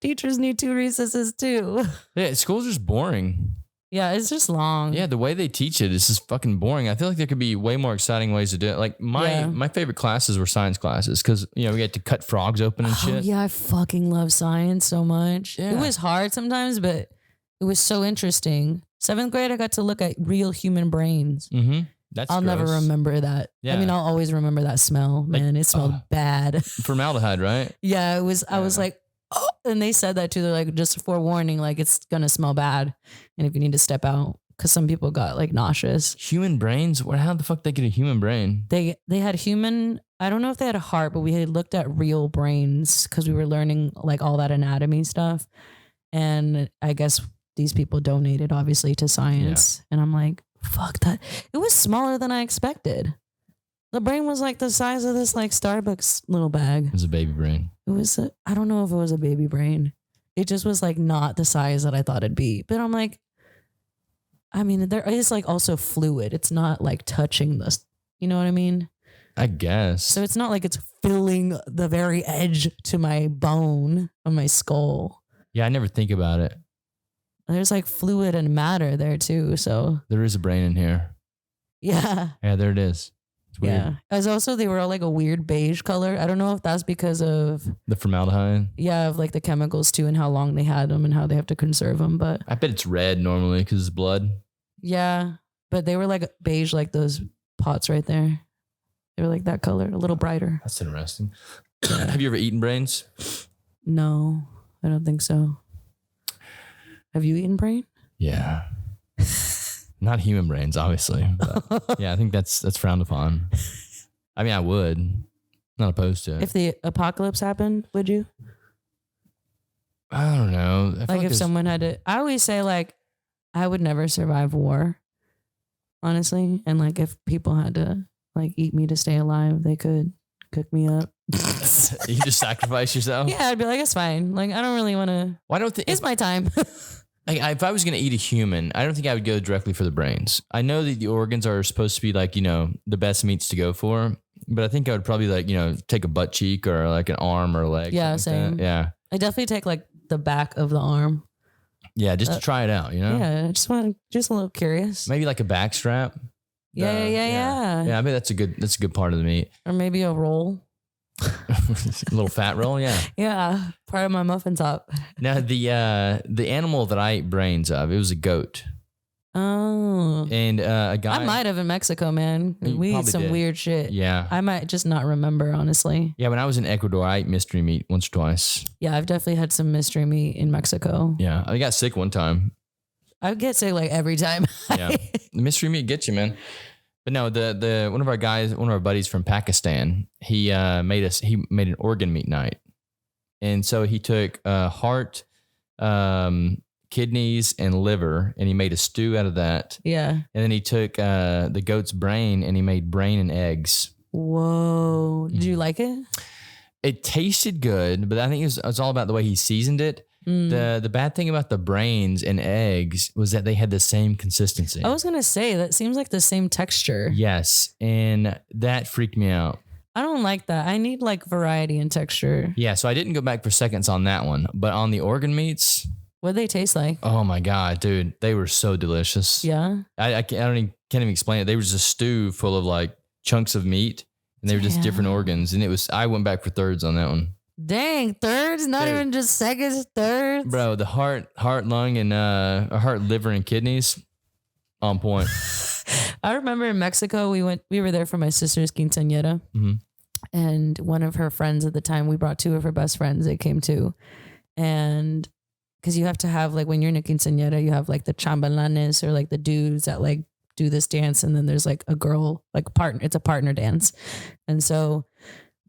Teachers need 2 recesses too. Yeah. School's just boring. Yeah, it's just long. Yeah. The way they teach it is just fucking boring. I feel like there could be way more exciting ways to do it. Like my favorite classes were science classes because, you know, we had to cut frogs open and shit. Yeah, I fucking love science so much. Yeah. It was hard sometimes, but it was so interesting. 7th grade, I got to look at real human brains. Mm-hmm. I'll never remember that. Yeah. I mean, I'll always remember that smell, man. It smelled bad. Formaldehyde, right? Yeah, it was. I was like, oh, and they said that too. They're like, just a forewarning, like it's gonna smell bad, and if you need to step out, because some people got like nauseous. Human brains? How the fuck they get a human brain? They had human. I don't know if they had a heart, but we had looked at real brains because we were learning like all that anatomy stuff, and I guess these people donated obviously to science, and I'm like, fuck that. It was smaller than I expected. The brain was like the size of this like Starbucks little bag. It was a baby brain. It was, I don't know if it was a baby brain. It just was like not the size that I thought it'd be. But I'm like, I mean, there is like also fluid. It's not like touching this, you know what I mean? I guess. So it's not like it's filling the very edge to my bone of my skull. Yeah, I never think about it. There's like fluid and matter there too. So There is a brain in here. yeah. Yeah, there it is. It's weird. Yeah. As also, they were all like a weird beige color. I don't know if that's because of, The formaldehyde. yeah, of like the chemicals too and how long they had them and how they have to conserve them. But I bet it's red normally because it's blood. yeah, but they were like beige, like those pots right there. They were like that color, a little brighter. That's interesting. Have you ever eaten brains? No, I don't think so. Have you eaten brain? Yeah. Not human brains, obviously. But yeah, I think that's frowned upon. I mean, I would. Not opposed to it. If the apocalypse happened, would you? I don't know. I feel Like if there's- someone had to, I always say like, I would never survive war, honestly. And like if people had to like eat me to stay alive, they could cook me up. you just sacrifice yourself. Yeah, I'd be like, it's fine. Like I don't really want to. Why don't think It's my time. if I was going to eat a human, I don't think I would go directly for the brains. I know that the organs are supposed to be like, you know, the best meats to go for, but I think I would probably like, you know, take a butt cheek or like an arm or a leg. Yeah, something like same. that. Yeah. I definitely take like the back of the arm. Yeah, just to try it out, you know? Yeah, just a little curious. Maybe like a back strap. Yeah. Yeah, I bet that's a good part of the meat. Or maybe a roll. A little fat roll, yeah. Yeah, part of my muffin top. Now the animal that I ate brains of, it was a goat. Oh. And a guy I might have in Mexico, man. You We eat probably some did. weird shit. Yeah. I might just not remember, honestly. Yeah, when I was in Ecuador, I ate mystery meat once or twice. Yeah, I've definitely had some mystery meat in Mexico. Yeah, I got sick one time. I get sick like every time. Yeah, the mystery meat gets you, man. But no, the one of our buddies from Pakistan, he made an organ meat night, and so he took heart, kidneys, and liver, and he made a stew out of that. Yeah. And then he took the goat's brain, and he made brain and eggs. Whoa. Did you like it? It tasted good, but I think it was all about the way he seasoned it. The bad thing about the brains and eggs was that they had the same consistency. I was going to say, that seems like the same texture. Yes, and that freaked me out. I don't like that. I need like variety and texture. Yeah, so I didn't go back for seconds on that one, but on the organ meats, What do they taste like? oh my God, dude, they were so delicious. Yeah. I can't even explain it. They were just a stew full of like chunks of meat, and they were just different organs, and I went back for thirds on that one. Dang, thirds? Not Dude. even just seconds, thirds? Bro, the heart, lung, and heart, liver, and kidneys, on point. I remember in Mexico, we were there for my sister's quinceañera. Mm-hmm. And one of her friends at the time, we brought two of her best friends, they came too. And because you have to have, like, when you're in a quinceañera, you have like the chambelanes, or like the dudes that like do this dance. And then there's like a girl, like it's a partner dance. And so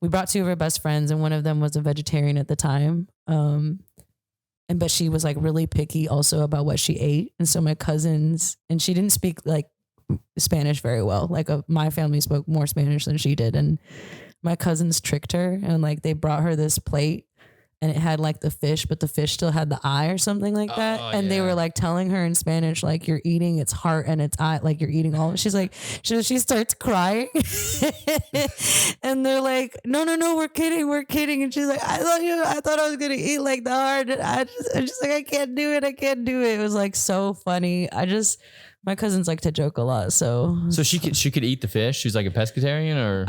we brought two of her best friends, and one of them was a vegetarian at the time. But she was like really picky also about what she ate. And so my cousins, and she didn't speak like Spanish very well. Like my family spoke more Spanish than she did. And my cousins tricked her, and like they brought her this plate, and it had like the fish, but the fish still had the eye or something like that. And they were like telling her in Spanish, like, you're eating its heart and its eye, like you're eating all. She's like, she starts crying. And they're like, no, we're kidding. And she's like, I thought I was gonna eat like the heart. And I'm just like, I can't do it. It was like so funny. My cousins like to joke a lot, so she could eat the fish. She's like a pescatarian, or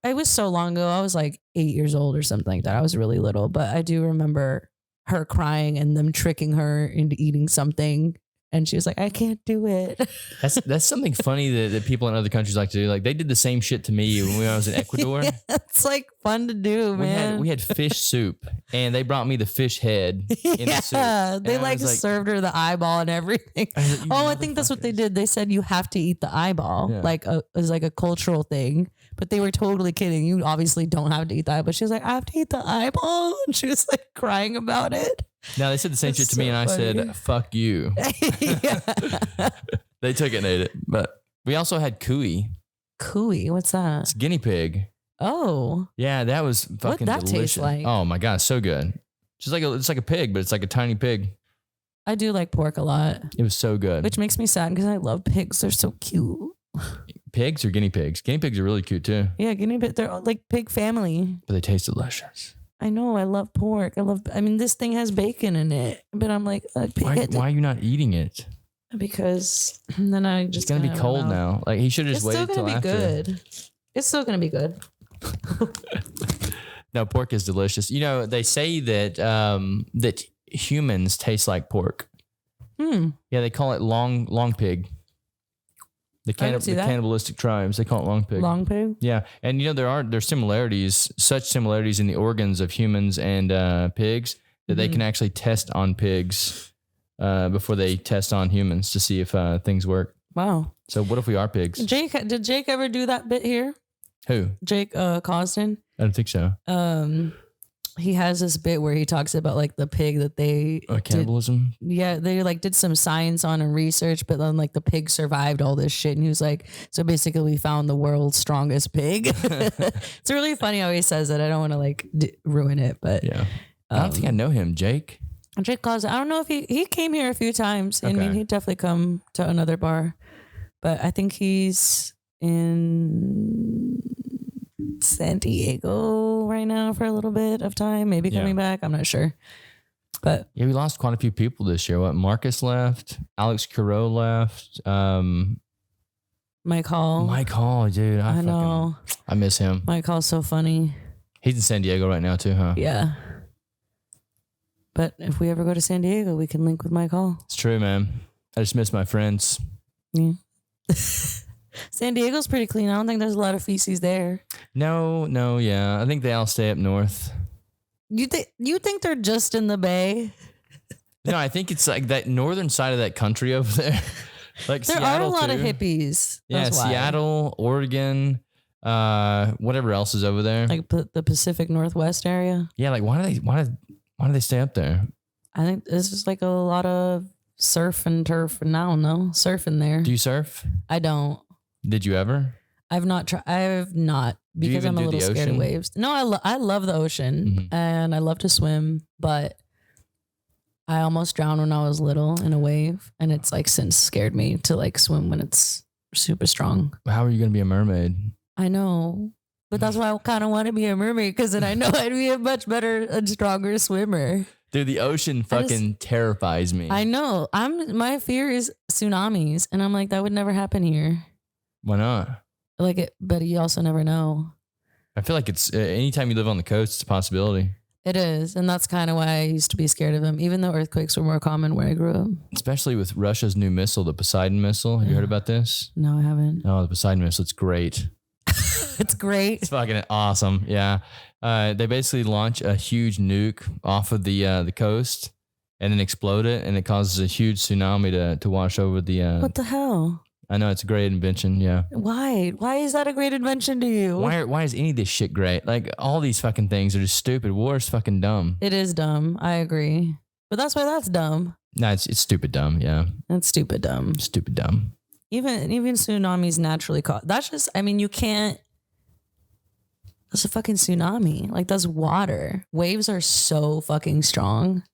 it was so long ago. I was like 8 years old or something like that. I was really little, but I do remember her crying and them tricking her into eating something. And she was like, I can't do it. That's something funny that people in other countries like to do. Like they did the same shit to me when I was in Ecuador. Yeah, it's like fun to do, man. We had fish soup, and they brought me the fish head in the soup. Yeah, they And I like was served her the eyeball and everything. I think that's what they did. They said you have to eat the eyeball, as like a cultural thing. But they were totally kidding. You obviously don't have to eat the eyeball. She was like, I have to eat the eyeball. And she was like crying about it. Now they said the same shit to me, and I said, "Fuck you." They took it and ate it. But we also had cuy. Cuy, what's that? It's guinea pig. Oh, yeah, that was fucking What'd that delicious. taste like? Oh my God, so good. It's like a pig, but it's like a tiny pig. I do like pork a lot. It was so good. Which makes me sad because I love pigs. They're so cute. Pigs or guinea pigs? Guinea pigs are really cute too. Yeah, guinea pig. They're like pig family. But they taste delicious. I know. I love pork. I mean, this thing has bacon in it, but I'm like, why are you not eating it? Because then I just. It's gonna be cold now. Like he should have just waited till after. It's still gonna be good. No, pork is delicious. You know, they say that that humans taste like pork. Yeah, they call it long pig. The cannibalistic tribes, they call it long pig. Long pig? Yeah. And you know, there's similarities, such similarities in the organs of humans and pigs that they can actually test on pigs before they test on humans to see if things work. Wow. So what if we are pigs? Did Jake ever do that bit here? Who? Jake Costin. I don't think so. He has this bit where he talks about like the pig that they cannibalism. They like did some science on and research, but then like the pig survived all this shit, and he was like, so basically we found the world's strongest pig. It's really funny how he says it. I don't want to like ruin it, but yeah, I don't think I know him, Jake. Jake Costin. I don't know if he came here a few times. I mean, he'd definitely come to another bar, but I think he's in San Diego right now for a little bit of time, maybe coming back. I'm not sure. But yeah, we lost quite a few people this year. What? Marcus left. Alex Curo left. Mike Hall. Mike Hall, dude. I know. I miss him. Mike Hall's so funny. He's in San Diego right now too, huh? Yeah. But if we ever go to San Diego, we can link with Mike Hall. It's true, man. I just miss my friends. Yeah. San Diego's pretty clean. I don't think there's a lot of feces there. No, yeah. I think they all stay up north. You think they're just in the Bay? No, I think it's like that northern side of that country over there. Like there Seattle are a lot too. of hippies. Yeah, That's why. Seattle, Oregon, whatever else is over there. Like the Pacific Northwest area. Yeah, like why do they stay up there? I think this is like a lot of surf and turf, and I don't know, surfing there. Do you surf? I don't. Did you ever? I've not tried. I have not because even I'm a do the little scared of ocean? waves. No, I love the ocean and I love to swim, but I almost drowned when I was little in a wave, and it's like since scared me to like swim when it's super strong. How are you going to be a mermaid? I know, but that's why I kind of want to be a mermaid, because then I know I'd be a much better and stronger swimmer. Dude, the ocean fucking terrifies me. I know. My fear is tsunamis, and I'm like, that would never happen here. Why not? But you also never know. I feel like it's anytime you live on the coast, it's a possibility. It is, and that's kind of why I used to be scared of them, even though earthquakes were more common where I grew up. Especially with Russia's new missile, the Poseidon missile. Have you heard about this? No, I haven't. Oh, the Poseidon missile, it's great. It's great. It's fucking awesome. Yeah. They basically launch a huge nuke off of the coast and then explode it, and it causes a huge tsunami to wash over the. What the hell? I know, it's a great invention. Yeah. Why? Why is that a great invention to you? Why is any of this shit great? Like all these fucking things are just stupid. War is fucking dumb. It is dumb. I agree. But that's why that's dumb. No, it's stupid dumb. Yeah. That's stupid dumb. Stupid dumb. Even tsunamis naturally cause. That's just. I mean, you can't. That's a fucking tsunami. Like, that's water. Waves are so fucking strong.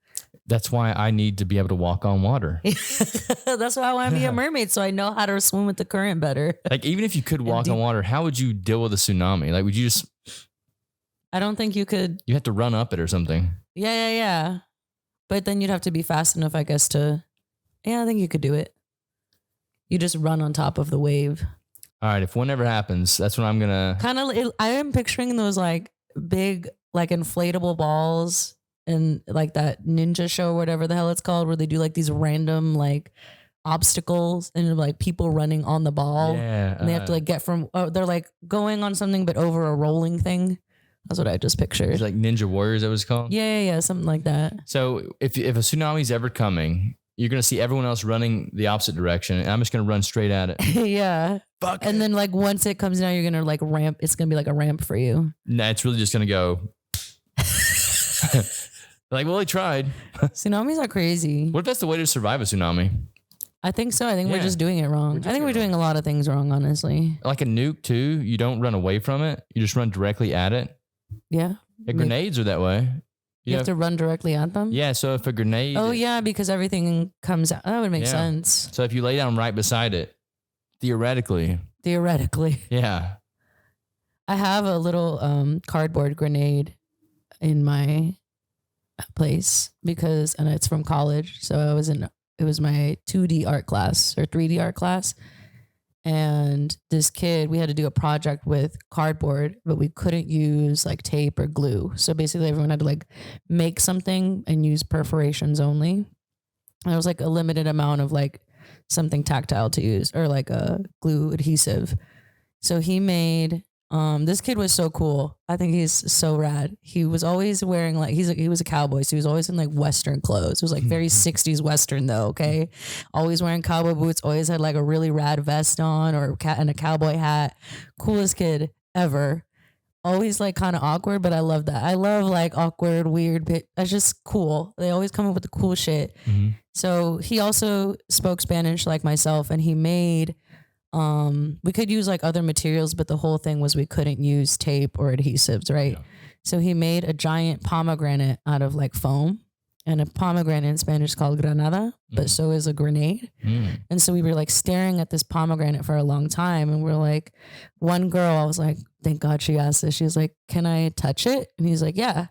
That's why I need to be able to walk on water. That's why I want to be a mermaid, so I know how to swim with the current better. Like, even if you could walk on water, how would you deal with a tsunami? Like, would you just... I don't think you could... You have to run up it or something. Yeah. But then you'd have to be fast enough, I guess, to... Yeah, I think you could do it. You just run on top of the wave. All right, if one ever happens, that's when I'm going to... Kind of... I am picturing those, like, big, like, inflatable balls... And like that ninja show or whatever the hell it's called, where they do like these random like obstacles and like people running on the ball. Yeah. And they have to like get from, they're like going on something but over a rolling thing. That's what I just pictured. It's like Ninja Warriors, that was called? Yeah. Something like that. So if a tsunami's ever coming, you're going to see everyone else running the opposite direction. And I'm just going to run straight at it. Yeah. Fuck. And then like once it comes down, you're going to like ramp. It's going to be like a ramp for you. Nah, it's really just going to go... Like, well, I tried. Tsunamis are crazy. What if that's the way to survive a tsunami? I think so. I think we're just doing it wrong. I think we're doing a lot of things wrong, honestly. Like a nuke, too. You don't run away from it. You just run directly at it. Yeah. Grenades are that way. You have to run directly at them? Yeah, so if a grenade... Oh, yeah, because everything comes out. That would make sense. So if you lay down right beside it, theoretically. Yeah. I have a little cardboard grenade in my place and it's from college. So it was my 2D art class or 3D art class. And this kid, we had to do a project with cardboard, but we couldn't use like tape or glue. So basically everyone had to like make something and use perforations only. And there was like a limited amount of like something tactile to use or like a glue adhesive. So he made, this kid was so cool. I think he's so rad. He was always wearing like, he was a cowboy. So he was always in like Western clothes. It was like very 60s Western though. Okay. Always wearing cowboy boots. Always had like a really rad vest on and a cowboy hat. Coolest kid ever. Always like kind of awkward, but I love that. I love like awkward, weird bit. That's just cool. They always come up with the cool shit. Mm-hmm. So he also spoke Spanish like myself, and he made, we could use like other materials, but the whole thing was we couldn't use tape or adhesives, right? Yeah. So he made a giant pomegranate out of like foam, and a pomegranate in Spanish is called granada, but so is a grenade. And so we were like staring at this pomegranate for a long time, and we're like, one girl, I was like, thank God she asked this. She was like, can I touch it? And he's like, yeah.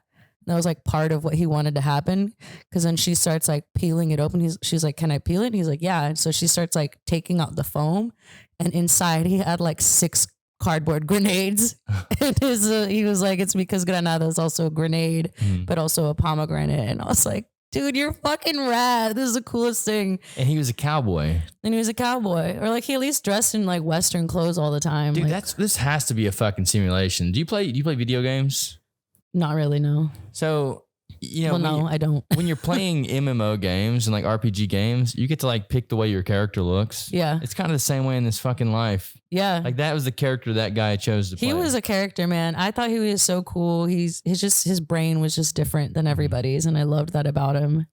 That was like part of what he wanted to happen. Cause then she starts like peeling it open. She's like, can I peel it? And he's like, yeah. And so she starts like taking out the foam, and inside he had like 6 cardboard grenades. And he was like, it's because Granada is also a grenade, but also a pomegranate. And I was like, dude, you're fucking rad. This is the coolest thing. And he was a cowboy. Or like he at least dressed in like Western clothes all the time. Dude, like, this has to be a fucking simulation. Do you play video games? Not really, no. So, you know, no, I don't. When you're playing MMO games and like RPG games, you get to like pick the way your character looks. Yeah. It's kind of the same way in this fucking life. Yeah. Like that was the character that guy chose to play. He was a character, man. I thought he was so cool. His brain was just different than everybody's, and I loved that about him.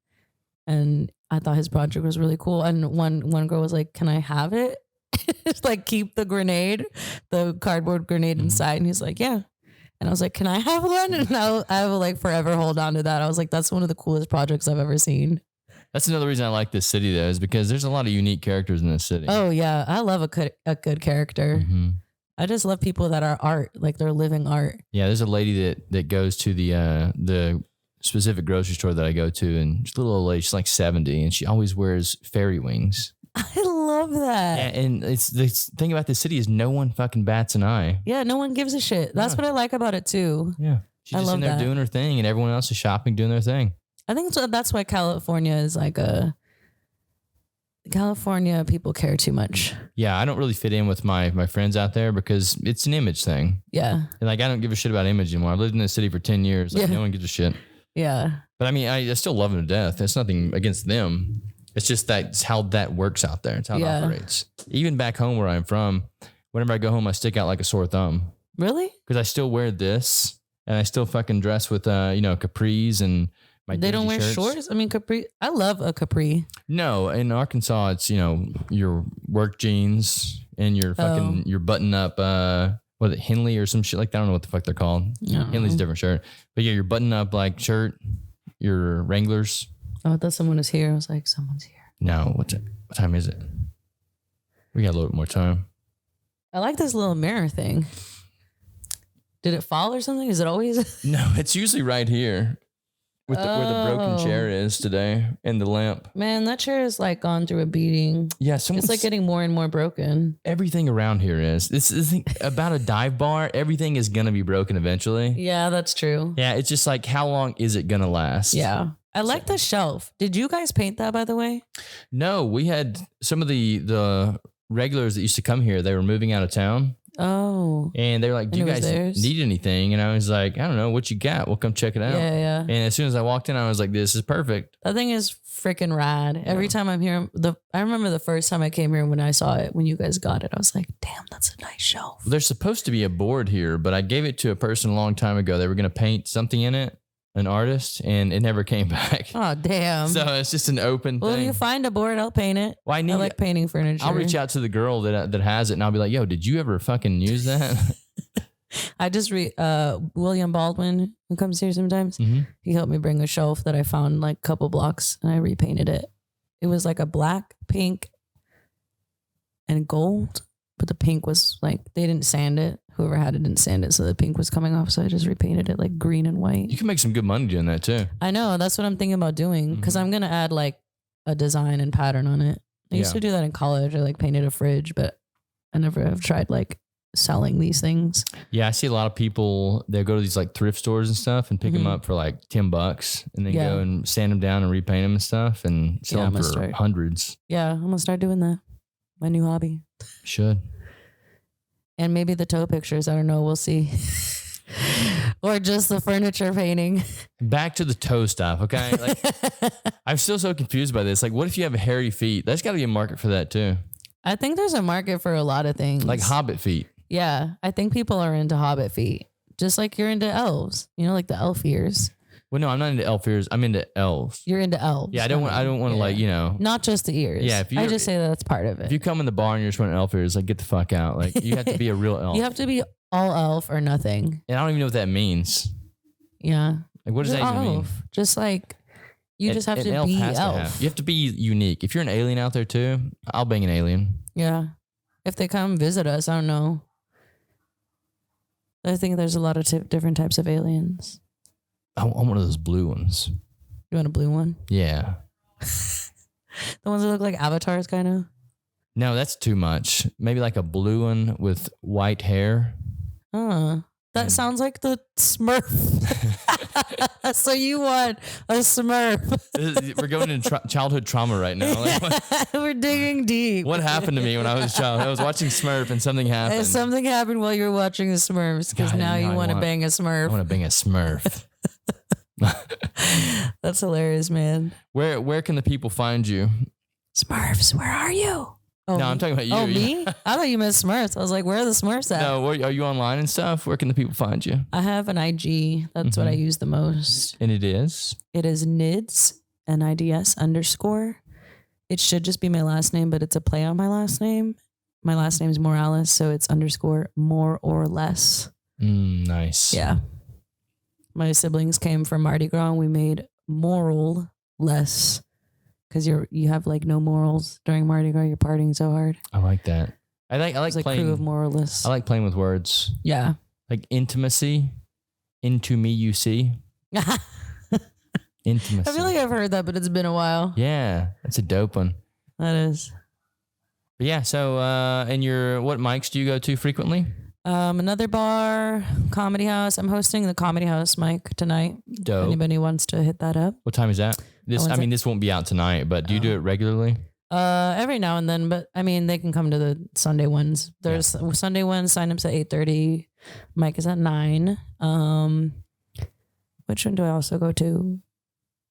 And I thought his project was really cool. And one girl was like, "Can I have it?" Just like keep the cardboard grenade inside. And he's like, "Yeah." And I was like, "Can I have one?" And I will like forever hold on to that. I was like, "That's one of the coolest projects I've ever seen." That's another reason I like this city, though, is because there's a lot of unique characters in this city. Oh yeah, I love a good character. Mm-hmm. I just love people that are art, like they're living art. Yeah, there's a lady that goes to the specific grocery store that I go to, and she's a little old lady. She's like 70, and she always wears fairy wings. I love that. Yeah, and it's the thing about this city is no one fucking bats an eye. Yeah, no one gives a shit. That's what I like about it too. Yeah, she's just in there doing her thing, and everyone else is shopping, doing their thing. I think that's why California is like California people care too much. Yeah, I don't really fit in with my friends out there because it's an image thing. Yeah. And like, I don't give a shit about image anymore. I've lived in this city for 10 years. Like, no one gives a shit. Yeah. But I mean, I still love them to death. It's nothing against them. It's just that's how that works out there. It's how it operates. Even back home where I'm from, whenever I go home, I stick out like a sore thumb. Really? Because I still wear this, and I still fucking dress with, capris and my They don't wear shirts. shorts? I mean, capri. I love a capri. No, in Arkansas, it's, your work jeans and your fucking, your button up, what is it, Henley or some shit like that? I don't know what the fuck they're called. No. Henley's a different shirt. But yeah, your button up like shirt, your Wranglers. Oh, I thought someone was here. I was like, someone's here. No, what time is it? We got a little bit more time. I like this little mirror thing. Did it fall or something? Is it always? No, it's usually right here with where the broken chair is today and the lamp. Man, that chair is like gone through a beating. Yeah, it's like getting more and more broken. Everything around here is. This thing about a dive bar. Everything is gonna be broken eventually. Yeah, that's true. Yeah, it's just like, how long is it gonna last? Yeah. I like the shelf. Did you guys paint that, by the way? No, we had some of the regulars that used to come here. They were moving out of town. Oh. And they were like, do you guys need anything? And I was like, I don't know. What you got? We'll come check it out. Yeah, yeah. And as soon as I walked in, I was like, this is perfect. That thing is freaking rad. Every time I'm here, I remember the first time I came here when I saw it, when you guys got it, I was like, damn, that's a nice shelf. There's supposed to be a board here, but I gave it to a person a long time ago. They were going to paint something in it, an artist, and it never came back. Oh, damn. So it's just an open Well, thing. if you find a board, I'll paint it. Well, I like painting furniture. I'll reach out to the girl that has it, and I'll be like, yo, did you ever fucking use that? I just William Baldwin, who comes here sometimes, he helped me bring a shelf that I found like a couple blocks, and I repainted it. It was like a black, pink, and gold, but the pink was like, they didn't sand it. Whoever had it didn't sand it, so the pink was coming off, so I just repainted it like green and white. You can make some good money doing that too. I know, that's what I'm thinking about doing, because I'm going to add like a design and pattern on it. I used to do that in college. I like painted a fridge, but I never have tried like selling these things. Yeah, I see a lot of people, they'll go to these like thrift stores and stuff and pick them up for like $10 and then go and sand them down and repaint them and stuff and sell them for hundreds. Yeah, I'm going to start doing that. My new hobby. Should. And maybe the toe pictures. I don't know. We'll see. Or just the furniture painting. Back to the toe stuff, okay? Like, I'm still so confused by this. Like, what if you have hairy feet? There's got to be a market for that too. I think there's a market for a lot of things. Like hobbit feet. Yeah. I think people are into hobbit feet. Just like you're into elves. You know, like the elf ears. Well, no, I'm not into elf ears. I'm into elves. You're into elves. Yeah, I don't want to like, Not just the ears. Yeah, I just say that's part of it. If you come in the bar and you're just wearing elf ears, like get the fuck out. Like you have to be a real elf. You have to be all elf or nothing. And I don't even know what that means. Yeah. Like what does that even mean? Just like you just have to be elf. You have to be unique. If you're an alien out there too, I'll bang an alien. Yeah. If they come visit us, I don't know. I think there's a lot of different types of aliens. I want one of those blue ones. You want a blue one? Yeah. The ones that look like avatars, kind of? No, that's too much. Maybe like a blue one with white hair. That sounds like the Smurf. So you want a Smurf. We're going into childhood trauma right now. Like, We're digging deep. what happened to me when I was a child? I was watching Smurf and something happened. Something happened while you were watching the Smurfs because God, now you want to bang a I Smurf. want to bang a Smurf. That's hilarious, man. Where can the people find you? Smurfs, where are you? Oh, No, I'm talking about you. Oh, me? I thought you meant Smurfs. I was like, where are the Smurfs at? No, are you online and stuff? Where can the people find you? I have an IG. That's what I use the most. And it is? It is Nids, NIDS_. It should just be my last name, but it's a play on my last name. My last name is Morales, so it's _ more or less. Nice. Yeah. My siblings came from Mardi Gras and we made moral less because you have like no morals during Mardi Gras. You're partying so hard. I like that. I like It's playing. crew of moralists. I like playing with words. Yeah. Like intimacy. Into me, you see. Intimacy. I feel like I've heard that, but it's been a while. Yeah, that's a dope one. That is. But yeah, so and what mics do you go to frequently? Another bar, comedy house. I'm hosting the comedy house mic tonight. Dope. If anybody wants to hit that up. What time is that? This won't be out tonight, but do you do it regularly? Every now and then, but I mean, they can come to the Sunday ones. There's Sunday ones, sign-ups at 8:30. Mike is at 9. Which one do I also go to?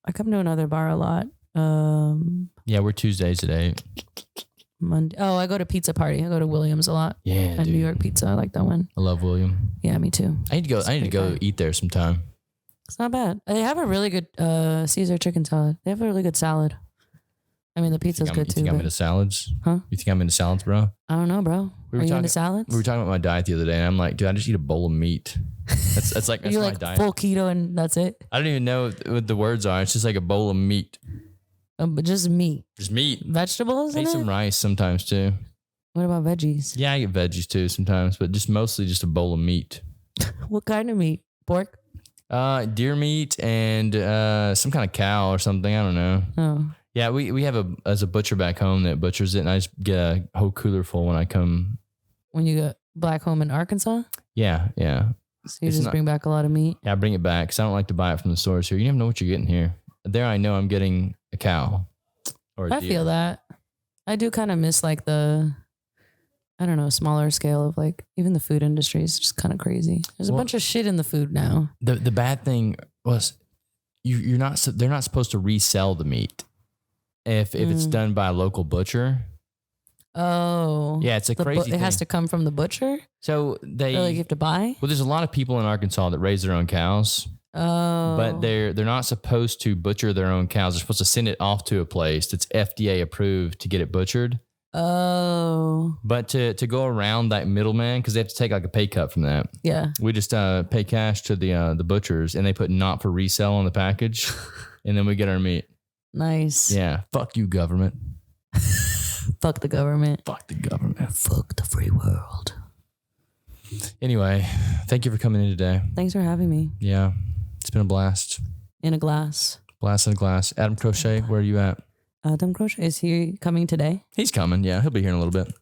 I come to another bar a lot. Yeah, we're Tuesdays at 8. Monday. Oh, I go to Pizza Party. I go to Williams a lot. Yeah, And dude. New York Pizza. I like that one. I love William. Yeah, me too. I need to go eat there sometime. It's not bad. They have a really good Caesar chicken salad. They have a really good salad. I mean, the pizza's good too. You think I'm into salads? Huh? You think I'm into salads, bro? I don't know, bro. Are you into salads? We were talking about my diet the other day, and I'm like, dude, I just eat a bowl of meat. That's like that's You're my like diet. full keto and that's it? I don't even know what the words are. It's just like a bowl of meat. But just meat. Just meat. Vegetables I in eat it? some rice sometimes too. What about veggies? Yeah, I get veggies too sometimes, but just mostly just a bowl of meat. What kind of meat? Pork? Deer meat and some kind of cow or something. I don't know. Oh. Yeah, we have a butcher back home that butchers it, and I just get a whole cooler full when I come. When you go back home in Arkansas? Yeah. So you just bring back a lot of meat? Yeah, I bring it back because I don't like to buy it from the stores here. You never know what you're getting here. There, I know I'm getting a cow or a I deer. feel that. I do kind of miss like the, I don't know, smaller scale of like even the food industry is just kind of crazy. There's a bunch of shit in the food now. The bad thing was they're not supposed to resell the meat if it's done by a local butcher. Oh. Yeah, it's a crazy thing. It has to come from the butcher? So Or like you have to buy? Well, there's a lot of people in Arkansas that raise their own cows. Oh. But they're not supposed to butcher their own cows. They're supposed to send it off to a place that's FDA approved to get it butchered. Oh. But to go around that middleman, because they have to take like a pay cut from that. Yeah. We just pay cash to the butchers, and they put not for resale on the package, and then we get our meat. Nice. Yeah. Fuck you, government. Fuck the government. Fuck the government. Fuck the free world. Anyway, thank you for coming in today. Thanks for having me. Yeah. It's been a blast. In a glass. Blast in a glass. Adam Crochet, where are you at? Adam Crochet, is he coming today? He's coming. Yeah, he'll be here in a little bit.